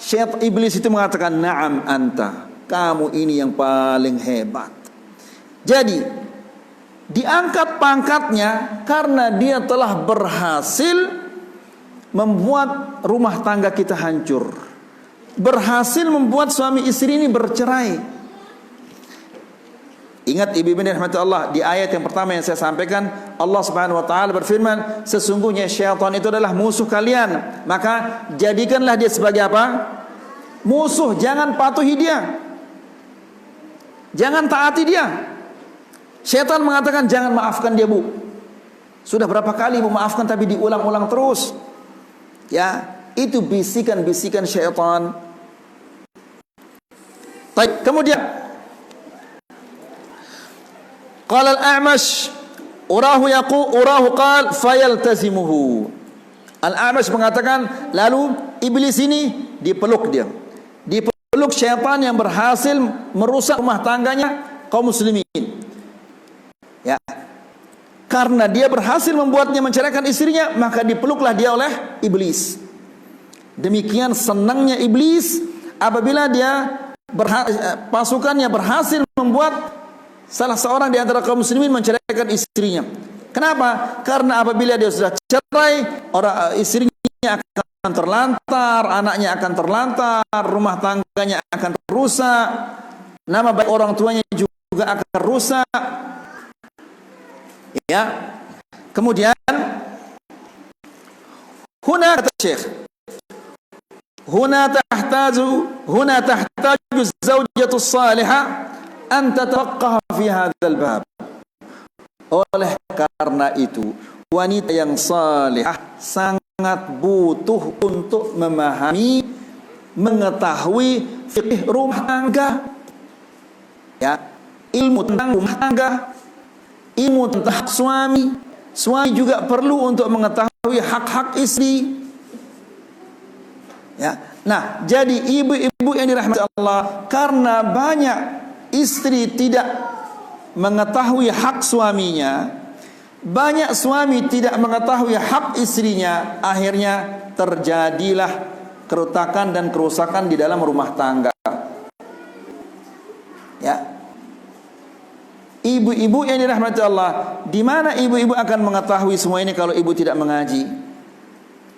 syaitan iblis itu mengatakan, "Na'am anta, kamu ini yang paling hebat." Jadi diangkat pangkatnya karena dia telah berhasil membuat rumah tangga kita hancur, berhasil membuat suami istri ini bercerai. Ingat ibu-ibu rahmat Allah, di ayat yang pertama yang saya sampaikan, Allah Subhanahu wa taala berfirman, sesungguhnya syaitan itu adalah musuh kalian, maka jadikanlah dia sebagai apa? Musuh, jangan patuhi dia, jangan taati dia. Syaitan mengatakan jangan maafkan dia, Bu. Sudah berapa kali Bu maafkan tapi diulang-ulang terus. Ya, itu bisikan-bisikan syaitan. Baik, kemudian qala al-A'mash urahu qal fayaltazimuhu. Al-A'mash mengatakan, lalu iblis ini dipeluk dia. Dipeluk syaitan yang berhasil merusak rumah tangganya kaum muslimin. Ya. Karena dia berhasil membuatnya menceraikan istrinya, maka dipeluklah dia oleh iblis. Demikian senangnya iblis apabila dia pasukannya berhasil membuat salah seorang di antara kaum muslimin menceraikan istrinya. Kenapa? Karena apabila dia sudah cerai, istrinya akan terlantar, anaknya akan terlantar, rumah tangganya akan rusak, nama baik orang tuanya juga akan rusak. Ya. Kemudian huna kata Syekh, huna tahtaju az-zawjatu as-salihah an tatafaqqaha fi hadzal bab. Oleh karena itu, wanita yang salihah sangat butuh untuk memahami, mengetahui fikih rumah tangga. Ya, ilmu tentang rumah tangga, ilmu tentang hak suami. Suami juga perlu untuk mengetahui hak-hak istri. Ya. Nah, jadi ibu-ibu yang dirahmati Allah, karena banyak istri tidak mengetahui hak suaminya, banyak suami tidak mengetahui hak istrinya, akhirnya terjadilah keretakan dan kerusakan di dalam rumah tangga. Ya. Ibu-ibu yang dirahmati Allah, di mana ibu-ibu akan mengetahui semua ini kalau ibu tidak mengaji,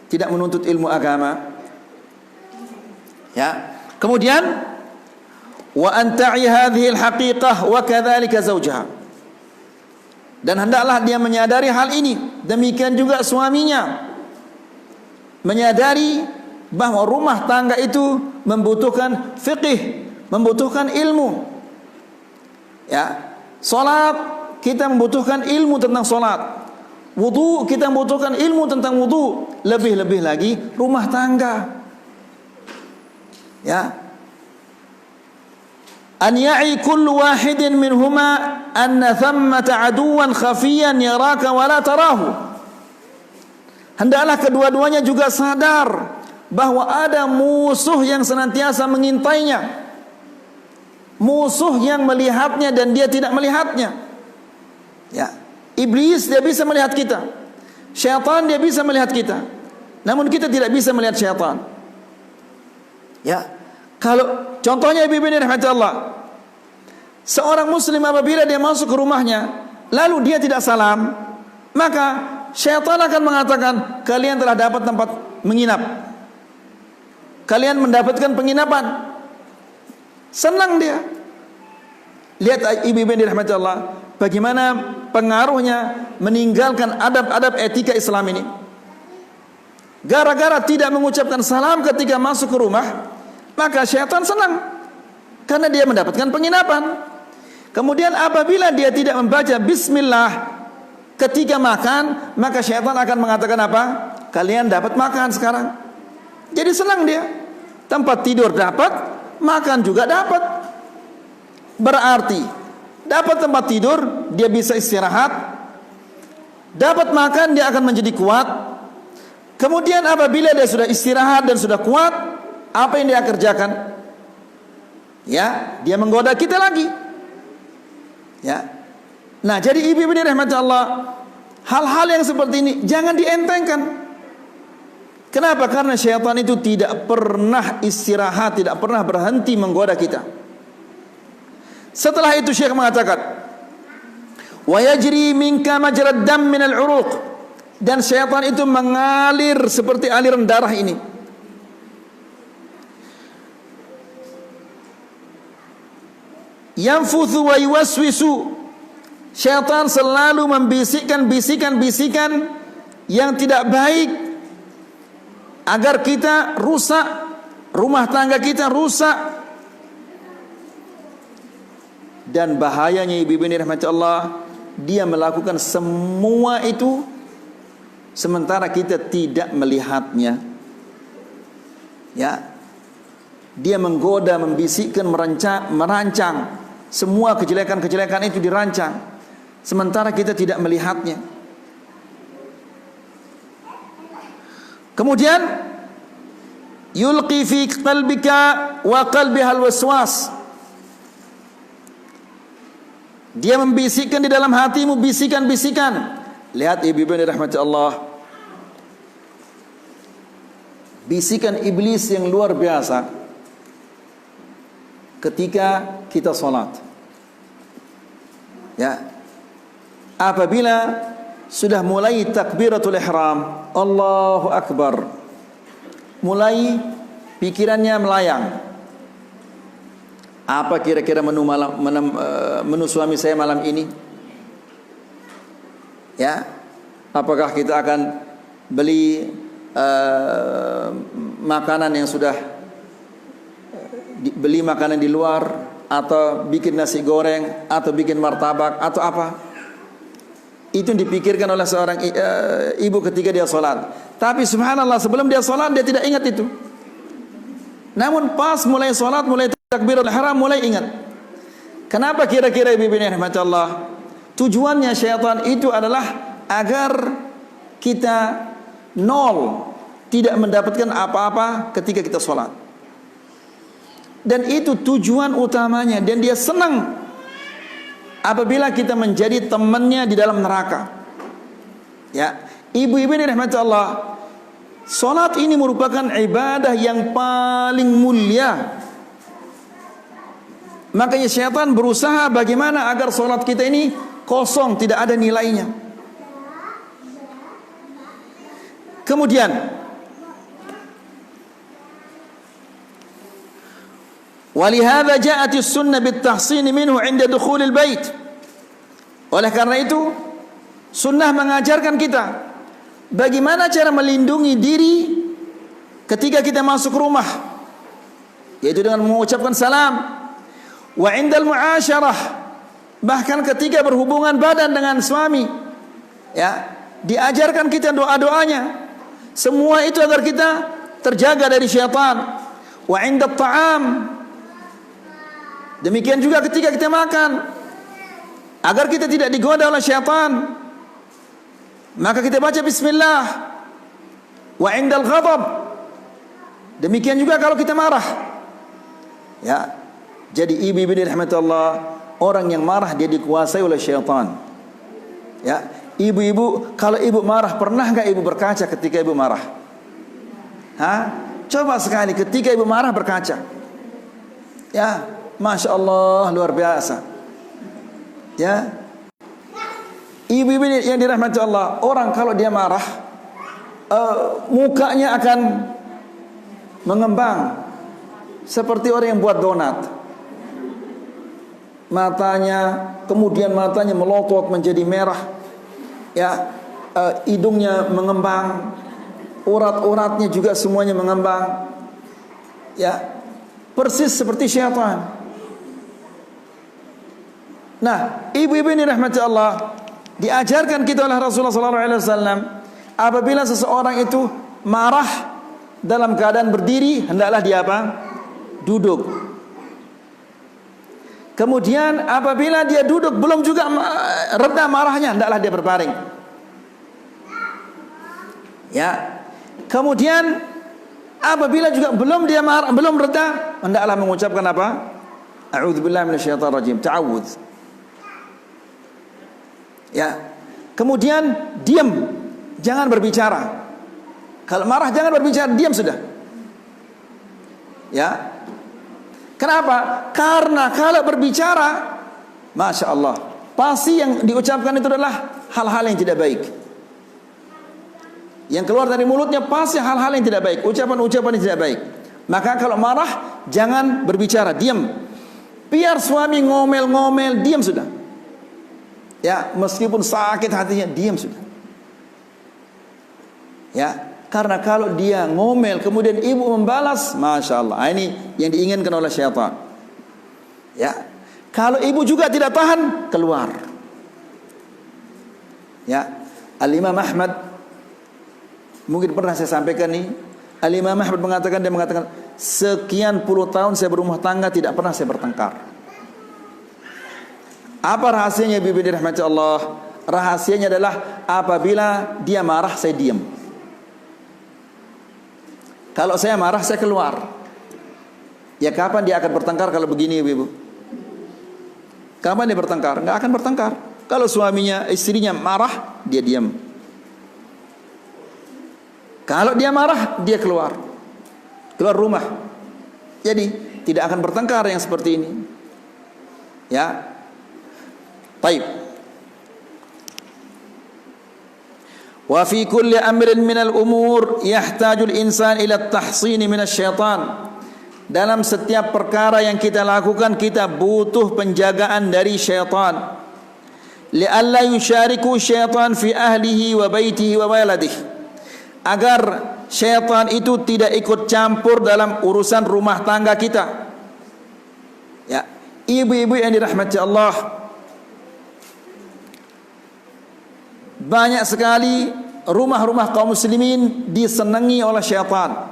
tidak menuntut ilmu agama? Ya. Kemudian wa anta'i hadhihi al-haqiqah wa kadzalika zawjaha. Dan hendaklah dia menyadari hal ini, demikian juga suaminya menyadari bahwa rumah tangga itu membutuhkan fiqih, membutuhkan ilmu. Ya. Salat, kita membutuhkan ilmu tentang salat. Wudu, kita membutuhkan ilmu tentang wudu. Lebih-lebih lagi rumah tangga. Ya. An ya'i kullu wahidin minhuma anna thammata aduwan khafiyan yaraka wa la tarahu. Hendaklah kedua-duanya juga sadar bahwa ada musuh yang senantiasa mengintainya, musuh yang melihatnya dan dia tidak melihatnya. Ya, iblis dia bisa melihat kita, syaitan dia bisa melihat kita, namun kita tidak bisa melihat syaitan. Ya, kalau contohnya ibu-ibu ini rahmati Allah, seorang muslim apabila dia masuk ke rumahnya lalu dia tidak salam, maka syaitan akan mengatakan, kalian telah dapat tempat menginap, kalian mendapatkan penginapan. Senang dia. Lihat ibu-ibu yang dirahmati Allah, bagaimana pengaruhnya meninggalkan adab-adab etika Islam ini. Gara-gara tidak mengucapkan salam ketika masuk ke rumah, maka syaitan senang karena dia mendapatkan penginapan. Kemudian apabila dia tidak membaca bismillah ketika makan, maka syaitan akan mengatakan apa? Kalian dapat makan sekarang. Jadi senang dia. Tempat tidur dapat, makan juga dapat. Berarti dapat tempat tidur, dia bisa istirahat. Dapat makan, dia akan menjadi kuat. Kemudian apabila dia sudah istirahat dan sudah kuat, apa yang dia kerjakan? Ya, dia menggoda kita lagi. Ya. Nah, jadi ibu-ibu dirahmati Allah, hal-hal yang seperti ini jangan dientengkan. Kenapa? Karena syaitan itu tidak pernah istirahat, tidak pernah berhenti menggoda kita. Setelah itu Syekh mengatakan, wa yajri minka majrad dam min al-uruq, dan syaitan itu mengalir seperti aliran darah ini. Yanfuthu wa yuwaswisu, syaitan selalu membisikkan bisikan-bisikan yang tidak baik agar kita rusak, rumah tangga kita rusak. Dan bahayanya ibu-ibu ini rahmati Allah, dia melakukan semua itu sementara kita tidak melihatnya. Ya, dia menggoda, membisikkan, merancang semua kejelekan-kejelekan itu dirancang sementara kita tidak melihatnya. Kemudian yulqi fi qalbika wa qalbiha al-waswas, dia membisikkan di dalam hatimu bisikan-bisikan. Lihat ibu-ibu yang dirahmati Allah, bisikan iblis yang luar biasa ketika kita salat. Ya, apabila sudah mulai takbiratul ihram, Allahu Akbar, mulai pikirannya melayang. Apa kira-kira menu suami saya malam ini? Ya, apakah kita akan beli makanan yang sudah beli makanan di luar, atau bikin nasi goreng, atau bikin martabak, atau apa? Itu dipikirkan oleh seorang ibu ketika dia sholat. Tapi subhanallah, sebelum dia sholat dia tidak ingat itu. Namun pas mulai sholat, mulai takbirul ihram, mulai ingat. Kenapa kira-kira ibu-ibu ini rahmat Allah? Tujuannya syaitan itu adalah agar kita nol, tidak mendapatkan apa-apa ketika kita sholat. Dan itu tujuan utamanya. Dan dia senang apabila kita menjadi temannya di dalam neraka. Ya, ibu-ibu ini rahmat Allah, salat ini merupakan ibadah yang paling mulia. Makanya syaitan berusaha bagaimana agar salat kita ini kosong, tidak ada nilainya. Kemudian walihada ja'atis sunnah bitahsin minhu 'inda dukhulil bait. Oleh karena itu sunnah mengajarkan kita bagaimana cara melindungi diri ketika kita masuk rumah, yaitu dengan mengucapkan salam. Wa 'indal mu'asyarah, bahkan ketika berhubungan badan dengan suami, ya, diajarkan kita doa-doanya. Semua itu agar kita terjaga dari syaitan. Wa 'indat ta'am, demikian juga ketika kita makan, agar kita tidak digoda oleh syaitan, maka kita baca bismillah. Wa 'indal ghadab, demikian juga kalau kita marah. Ya, jadi ibu-ibu dirahmati Allah, orang yang marah dia dikuasai oleh syaitan. Ya, ibu-ibu, kalau ibu marah, pernah enggak ibu berkaca ketika ibu marah? Coba sekali ketika ibu marah berkaca. Ya, Masya Allah, luar biasa. Ya, ibu-ibu yang dirahmati Allah, orang kalau dia marah, mukanya akan mengembang seperti orang yang buat donat. Matanya, kemudian matanya melotot menjadi merah. Ya, hidungnya mengembang, urat-uratnya juga semuanya mengembang. Ya, persis seperti syaitan. Nah, ibu-ibu ini rahmati Allah, Diajarkan kita oleh Rasulullah SAW, apabila seseorang itu marah dalam keadaan berdiri, hendaklah dia apa? Duduk. Kemudian apabila dia duduk belum juga reda marahnya, hendaklah dia berbaring. Ya. Kemudian apabila juga belum dia marah, belum reda, hendaklah mengucapkan apa? A'udzubillahi minasyaitonir rajim, ta'awudz. Ya. Kemudian diam, jangan berbicara. Kalau marah jangan berbicara, diam sudah. Ya. Kenapa? Karena kalau berbicara, Masya Allah, pasti yang diucapkan itu adalah hal-hal yang tidak baik. Yang keluar dari mulutnya pasti hal-hal yang tidak baik, ucapan-ucapan yang tidak baik. Maka kalau marah, jangan berbicara, diam. Biar suami ngomel-ngomel, diam sudah. Ya, meskipun sakit hatinya, diam sudah. Ya, karena kalau dia ngomel kemudian ibu membalas, Masya Allah, ini yang diinginkan oleh syaitan. Ya, kalau ibu juga tidak tahan, keluar. Ya, Al-Imam Ahmad, mungkin pernah saya sampaikan nih, Al-Imam Ahmad mengatakan, sekian puluh tahun saya berumah tangga tidak pernah saya bertengkar. Apa rahasianya Bibi dirahmati Allah? Rahasianya adalah apabila dia marah saya diam. Kalau saya marah saya keluar. Ya kapan dia akan bertengkar kalau begini Ibu? Kapan dia bertengkar? Enggak akan bertengkar. Kalau suaminya, istrinya marah, dia diam. Kalau dia marah, dia keluar rumah. Jadi tidak akan bertengkar yang seperti ini. Ya. Baik. Wa fi kulli amrin minal umur yahtajul insan ila at-tahsin minasyaitan. Dalam setiap perkara yang kita lakukan, kita butuh penjagaan dari syaitan. Li'alla yusyariku syaitan fi ahlihi wa baitihi wa waladihi. Agar syaitan itu tidak ikut campur dalam urusan rumah tangga kita. Ya, ibu-ibu yang dirahmati Allah, banyak sekali rumah-rumah kaum muslimin disenangi oleh syaitan.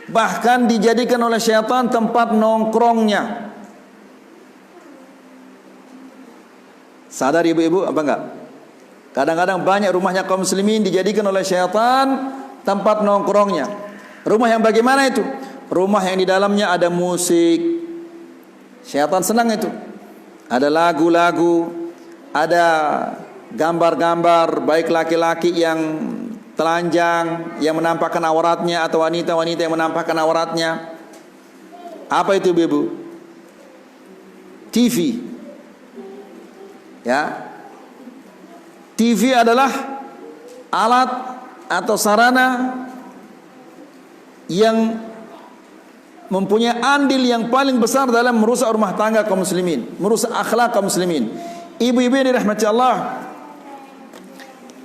Bahkan dijadikan oleh syaitan tempat nongkrongnya. Sadar ibu-ibu apa enggak? Kadang-kadang banyak rumahnya kaum muslimin dijadikan oleh syaitan tempat nongkrongnya. Rumah yang bagaimana itu? Rumah yang di dalamnya ada musik. Syaitan senang itu. Ada lagu-lagu, ada gambar-gambar, baik laki-laki yang telanjang yang menampakkan auratnya atau wanita-wanita yang menampakkan auratnya. Apa itu ibu? TV. Ya. TV adalah alat atau sarana yang mempunyai andil yang paling besar dalam merusak rumah tangga kaum muslimin, merusak akhlak kaum muslimin. Ibu-ibu yang dirahmati Allah,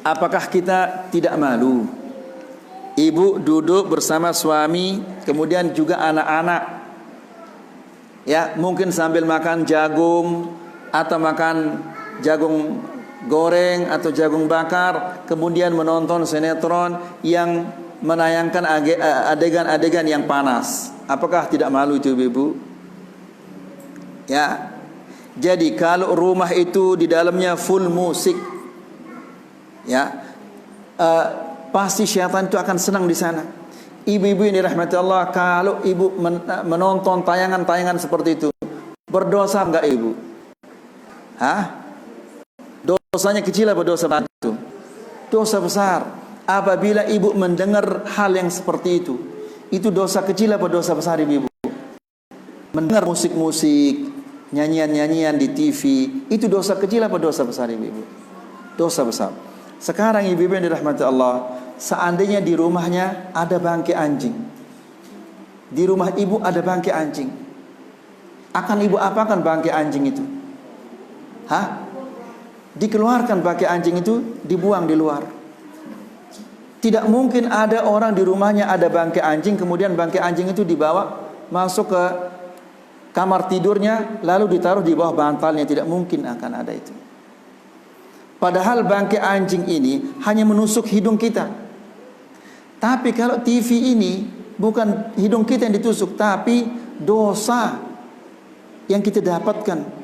apakah kita tidak malu? Ibu duduk bersama suami, kemudian juga anak-anak, ya mungkin sambil makan jagung atau makan jagung goreng atau jagung bakar, kemudian menonton sinetron yang menayangkan adegan-adegan yang panas. Apakah tidak malu itu ibu? Ya. Jadi kalau rumah itu di dalamnya full musik, ya, pasti syaitan itu akan senang di sana. Ibu-ibu yang dirahmati Allah, kalau ibu menonton tayangan-tayangan seperti itu, berdosa enggak ibu? Hah? Dosanya kecil apa dosa besar itu? Dosa besar. Apabila ibu mendengar hal yang seperti itu dosa kecil apa dosa besar ibu? Mendengar musik-musik, nyanyian-nyanyian di TV, itu dosa kecil apa dosa besar ibu? Dosa besar. Sekarang ibu-ibu yang dirahmati Allah, seandainya di rumahnya ada bangkai anjing, di rumah ibu ada bangkai anjing, akan ibu apakan bangkai anjing itu? Hah? Dikeluarkan bangkai anjing itu, dibuang di luar. Tidak mungkin ada orang di rumahnya ada bangkai anjing, kemudian bangkai anjing itu dibawa masuk ke kamar tidurnya lalu ditaruh di bawah bantalnya. Tidak mungkin akan ada itu. Padahal bangkai anjing ini hanya menusuk hidung kita. Tapi kalau TV ini bukan hidung kita yang ditusuk, tapi dosa yang kita dapatkan.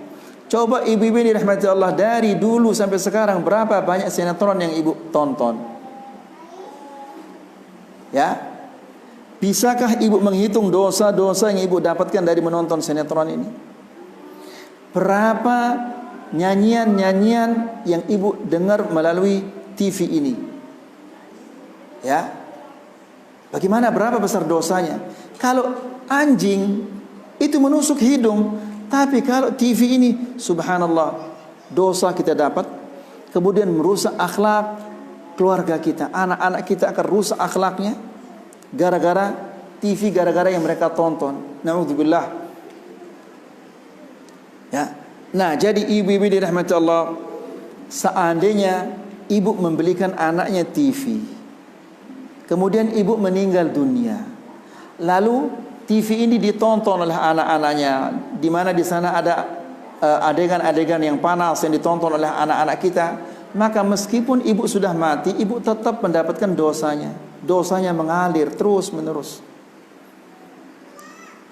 Coba ibu-ibu dirahmati Allah, dari dulu sampai sekarang berapa banyak sinetron yang ibu tonton? Ya, bisakah ibu menghitung dosa-dosa yang ibu dapatkan dari menonton sinetron ini? Berapa nyanyian-nyanyian yang ibu dengar melalui TV ini? Ya, bagaimana, berapa besar dosanya? Kalau anjing itu menusuk hidung, tapi kalau TV ini, subhanallah, dosa kita dapat, kemudian merusak akhlak keluarga kita, anak-anak kita akan rusak akhlaknya gara-gara TV, gara-gara yang mereka tonton. Na'udzubillah. Ya. Nah, jadi ibu-ibu dirahmati Allah, seandainya ibu membelikan anaknya TV, kemudian ibu meninggal dunia, lalu TV ini ditonton oleh anak-anaknya, di mana di sana ada adegan-adegan yang panas yang ditonton oleh anak-anak kita, maka meskipun ibu sudah mati, ibu tetap mendapatkan dosanya. Dosanya mengalir terus menerus.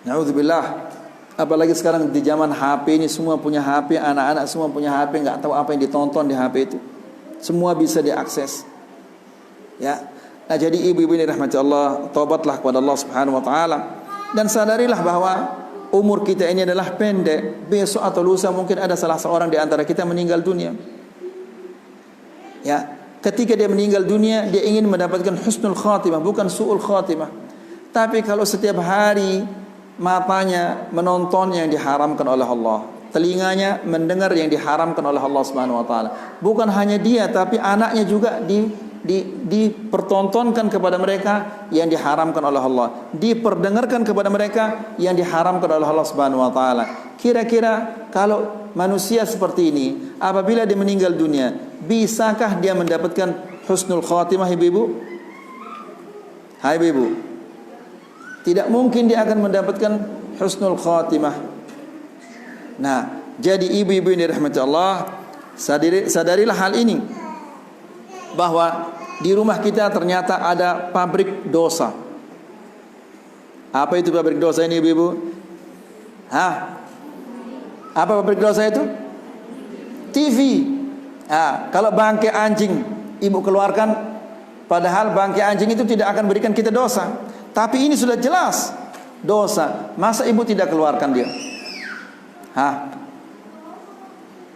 Na'udzubillah. Apalagi sekarang di zaman HP ini, semua punya HP, anak-anak semua punya HP, nggak tahu apa yang ditonton di HP itu. Semua bisa diakses. Ya. Nah, jadi ibu-ibu ini rahmati Allah, taubatlah kepada Allah Subhanahu wa taala, dan sadarilah bahwa umur kita ini adalah pendek. Besok atau lusa mungkin ada salah seorang di antara kita meninggal dunia. Ya, ketika dia meninggal dunia, dia ingin mendapatkan husnul khatimah, bukan su'ul khatimah. Tapi kalau setiap hari matanya menonton yang diharamkan oleh Allah, telinganya mendengar yang diharamkan oleh Allah Subhanahu wa taala, bukan hanya dia tapi anaknya juga dipertontonkan kepada mereka yang diharamkan oleh Allah, diperdengarkan kepada mereka yang diharamkan oleh Allah Subhanahu wa taala. Kira-kira kalau manusia seperti ini apabila dia meninggal dunia, bisakah dia mendapatkan husnul khatimah, ibu-ibu? Hai ibu-ibu, tidak mungkin dia akan mendapatkan husnul khatimah. Nah, jadi ibu-ibu ini rahmati Allah, sadarilah hal ini, bahwa di rumah kita ternyata ada pabrik dosa. Apa itu pabrik dosa ini, ibu-ibu? Hah? Apa pabrik dosa itu? TV. Nah, kalau bangkai anjing ibu keluarkan, padahal bangkai anjing itu tidak akan berikan kita dosa, tapi ini sudah jelas dosa. Masa ibu tidak keluarkan dia? Hah?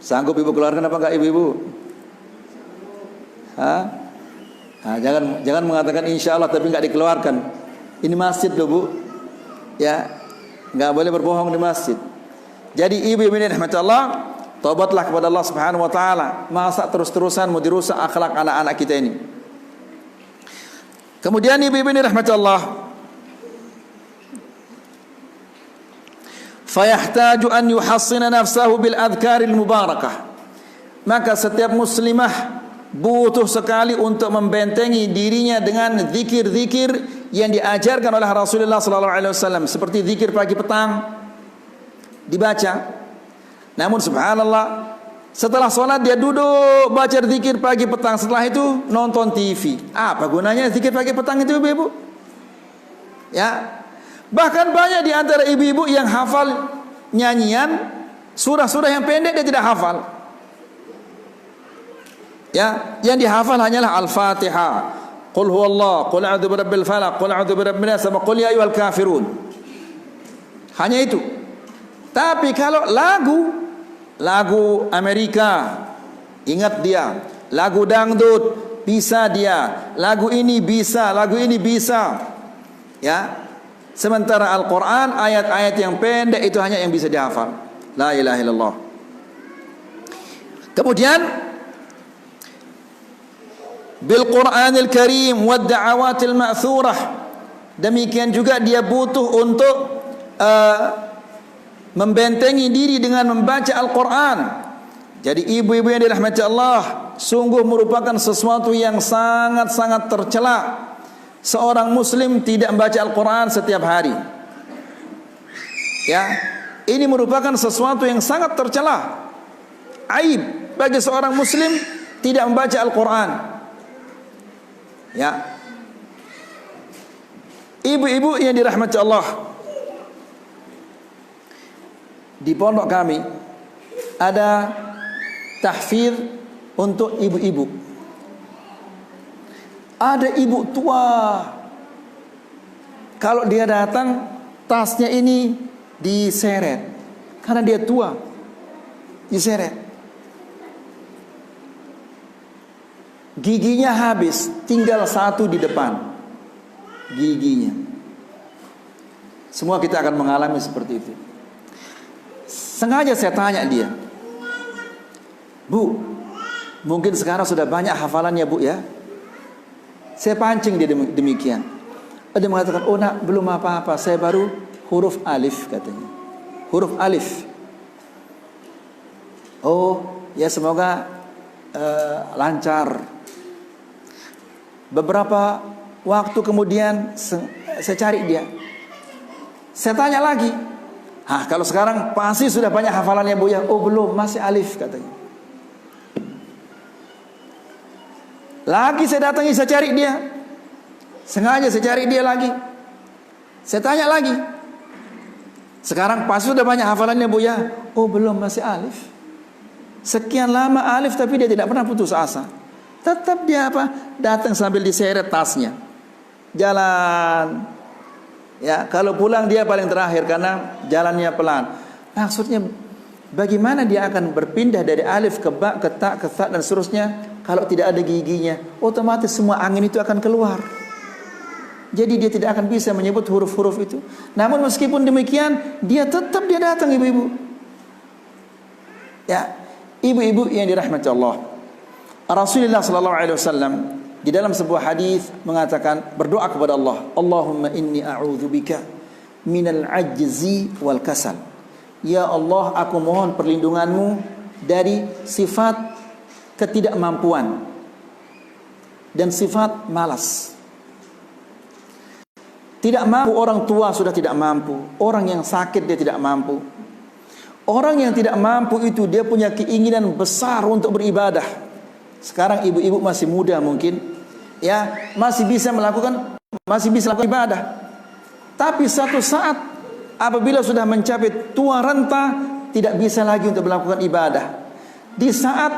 Sanggup ibu keluarkan apa enggak, ibu-ibu? Hah? Nah, jangan mengatakan insya Allah tapi enggak dikeluarkan. Ini masjid loh, Bu. Ya, enggak boleh berbohong di masjid. Jadi ibu-ibu ini rahmat Allah, taubatlah kepada Allah Subhanahu wa taala. Masa terus-terusan mau dirusak akhlak anak-anak kita ini? Kemudian ibu-ibu ini rahmat Allah, fayahtaju an yuhassina nafsahu bil adhkaril mubarakah. Maka setiap muslimah butuh sekali untuk membentengi dirinya dengan zikir-zikir yang diajarkan oleh Rasulullah sallallahu alaihi wasallam, seperti zikir pagi petang dibaca. Namun subhanallah, setelah sholat dia duduk baca zikir pagi petang, setelah itu nonton TV. Apa gunanya zikir pagi petang itu, ibu-ibu? Ya, bahkan banyak di antara ibu-ibu yang hafal nyanyian surah-surah yang pendek dia tidak hafal. Ya, yang dihafal hanyalah Al-Fatihah, Qul huwallah, Qul a'udzu birabbil falaq, Qul a'udzu birabbin nas, sama Qul ya ayyuhal kafirun. Hanya itu. Tapi kalau lagu Amerika, ingat dia, lagu dangdut bisa dia, lagu ini bisa, lagu ini bisa. Ya. Sementara Al-Quran, ayat-ayat yang pendek itu hanya yang bisa dihafal. La ilaha illallah. Kemudian bil Qur'anil Karim wad da'awatil ma'thurah. Demikian juga dia butuh untuk membentengi diri dengan membaca Al-Quran. Jadi ibu-ibu yang dirahmati Allah, sungguh merupakan sesuatu yang sangat-sangat tercela seorang muslim tidak membaca Al-Quran setiap hari. Ya, ini merupakan sesuatu yang sangat tercela. Aib bagi seorang muslim tidak membaca Al-Quran. Ya, ibu-ibu yang dirahmati Allah, di pondok kami ada tahfidz untuk ibu-ibu. Ada ibu tua, kalau dia datang tasnya ini diseret karena dia tua, diseret. Giginya habis, tinggal satu di depan giginya. Semua kita akan mengalami seperti itu. Sengaja saya tanya dia, Bu, mungkin sekarang sudah banyak hafalannya Bu ya. Saya pancing dia demikian. Dia mengatakan, oh nak, belum apa-apa, saya baru huruf alif katanya. Huruf alif. Oh ya, semoga lancar. Beberapa waktu kemudian saya cari dia, saya tanya lagi, kalau sekarang pasti sudah banyak hafalannya Bu ya. Oh belum, masih alif katanya. Lagi saya datangi, saya cari dia, sengaja saya cari dia lagi, saya tanya lagi, sekarang pasti sudah banyak hafalannya Bu ya. Oh belum, masih alif. Sekian lama alif tapi dia tidak pernah putus asa. Tetap dia datang sambil diseret tasnya, jalan. Ya, kalau pulang dia paling terakhir karena jalannya pelan. Maksudnya bagaimana dia akan berpindah dari alif ke ba, ke ta, ke tha dan seterusnya kalau tidak ada giginya? Otomatis semua angin itu akan keluar. Jadi dia tidak akan bisa menyebut huruf-huruf itu. Namun meskipun demikian, dia tetap dia datang, ibu-ibu. Ya, ibu-ibu yang dirahmati Allah. Rasulullah sallallahu alaihi wasallam di dalam sebuah hadis mengatakan, berdoa kepada Allah, Allahumma inni a'udzubika minal ajzi wal kasal. Ya Allah, aku mohon perlindunganmu dari sifat ketidakmampuan dan sifat malas. Tidak mampu, orang tua sudah tidak mampu, orang yang sakit dia tidak mampu. Orang yang tidak mampu itu dia punya keinginan besar untuk beribadah. Sekarang ibu-ibu masih muda mungkin, ya, masih bisa melakukan ibadah. Tapi satu saat apabila sudah mencapai tua renta, tidak bisa lagi untuk melakukan ibadah. Di saat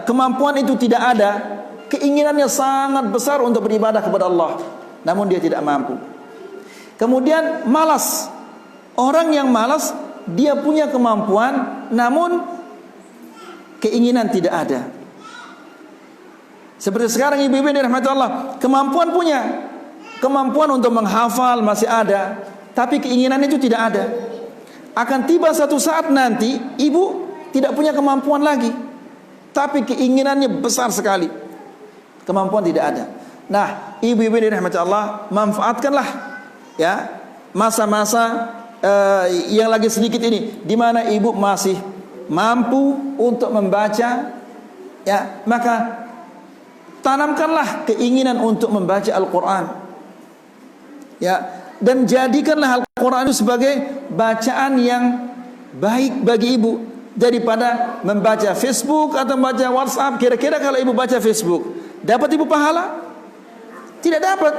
kemampuan itu tidak ada, keinginannya sangat besar untuk beribadah kepada Allah, namun dia tidak mampu. Kemudian malas. Orang yang malas, dia punya kemampuan, namun keinginan tidak ada. Seperti sekarang ibu-ibu yang dirahmati Allah, kemampuan punya, kemampuan untuk menghafal masih ada, tapi keinginan itu tidak ada. Akan tiba satu saat nanti ibu tidak punya kemampuan lagi, tapi keinginannya besar sekali, kemampuan tidak ada. Nah, ibu-ibu yang dirahmati Allah, manfaatkanlah ya masa-masa yang lagi sedikit ini, di mana ibu masih mampu untuk membaca, ya, maka tanamkanlah keinginan untuk membaca Al-Quran, ya, dan jadikanlah Al-Quran itu sebagai bacaan yang baik bagi ibu daripada membaca Facebook atau membaca WhatsApp. Kira-kira kalau ibu baca Facebook, dapat ibu pahala? Tidak dapat.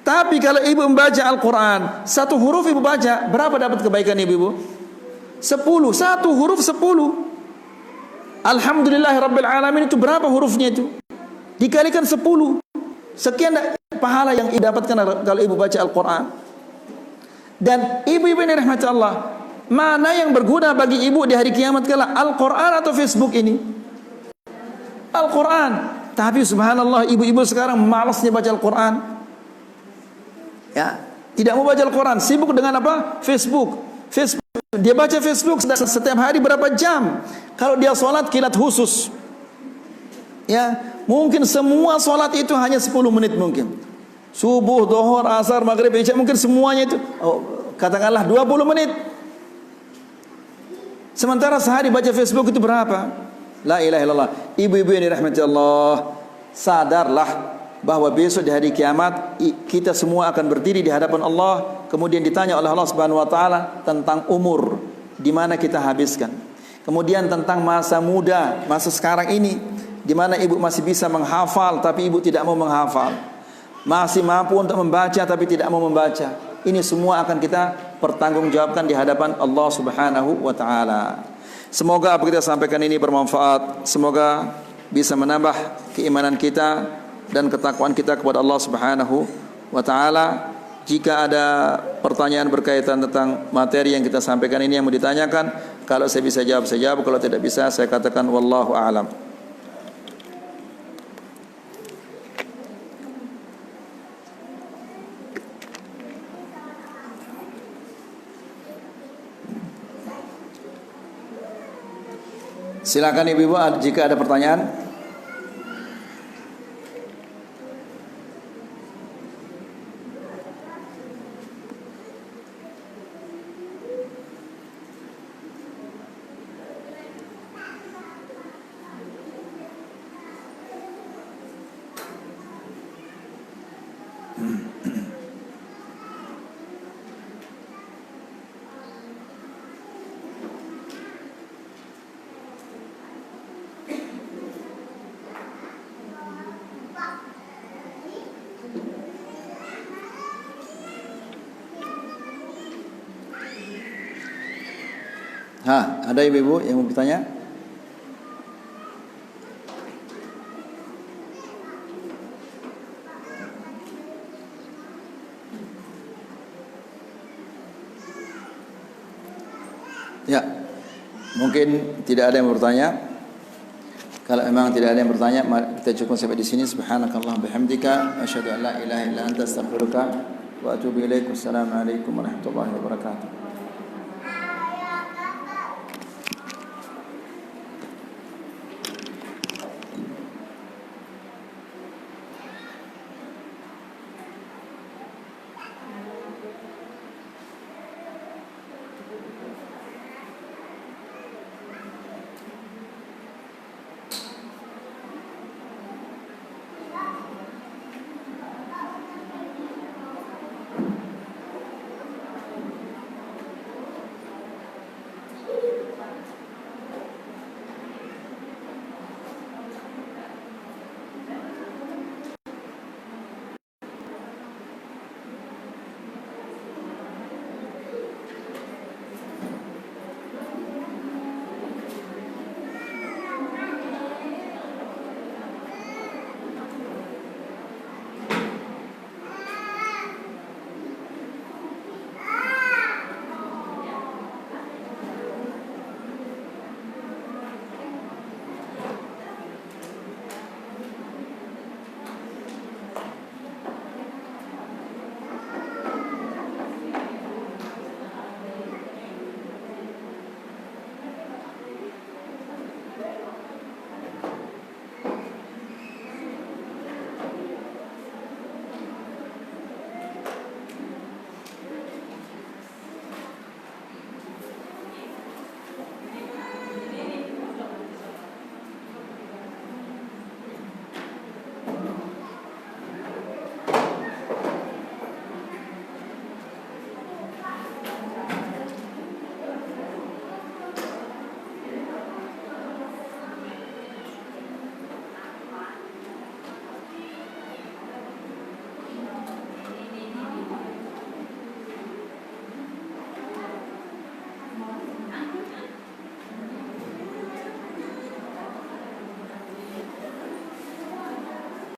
Tapi kalau ibu membaca Al-Quran, satu huruf ibu baca, berapa dapat kebaikan ibu? 10, satu huruf 10. Alhamdulillahirabbil alamin itu berapa hurufnya itu? Dikalikan 10. Sekian pahala yang ibu dapatkan kalau ibu baca Al-Quran. Dan ibu-ibu yang dirahmati Allah, mana yang berguna bagi ibu di hari kiamat kala, Al-Quran atau Facebook ini? Al-Quran. Tapi subhanallah, ibu-ibu sekarang malasnya baca Al-Quran. Ya, tidak mau baca Al-Quran, sibuk dengan apa? Facebook. Dia baca Facebook setiap hari berapa jam. Kalau dia sholat kilat khusus, ya, mungkin semua sholat itu hanya 10 menit mungkin. Subuh, dhuhur, asar, maghrib, isya, mungkin semuanya itu katakanlah 20 menit. Sementara sehari baca Facebook itu berapa? La ilaha illallah. Ibu-ibu yang dirahmati Allah, sadarlah bahwa besok di hari kiamat kita semua akan berdiri di hadapan Allah, kemudian ditanya oleh Allah Subhanahu wa taala tentang umur di mana kita habiskan. Kemudian tentang masa muda, masa sekarang ini, di mana ibu masih bisa menghafal tapi ibu tidak mau menghafal, masih mampu untuk membaca tapi tidak mau membaca. Ini semua akan kita pertanggungjawabkan di hadapan Allah Subhanahu wa taala. Semoga apa kita sampaikan ini bermanfaat. Semoga bisa menambah keimanan kita dan ketakwaan kita kepada Allah Subhanahu wa taala. Jika ada pertanyaan berkaitan tentang materi yang kita sampaikan ini yang mau ditanyakan, kalau saya bisa jawab, saya jawab. Kalau tidak bisa, saya katakan wallahu a'lam. Silakan ibu-ibu jika ada pertanyaan. Ada ibu-ibu yang mau bertanya? Ya, mungkin tidak ada yang bertanya. Kalau memang tidak ada yang bertanya, kita cukup sampai di sini. Subhanakallah bihamdika, asyhadu an la ilaha illa anta, astaghfiruka wa atubu ilaik. Wassalamualaikum warahmatullahi wabarakatuh.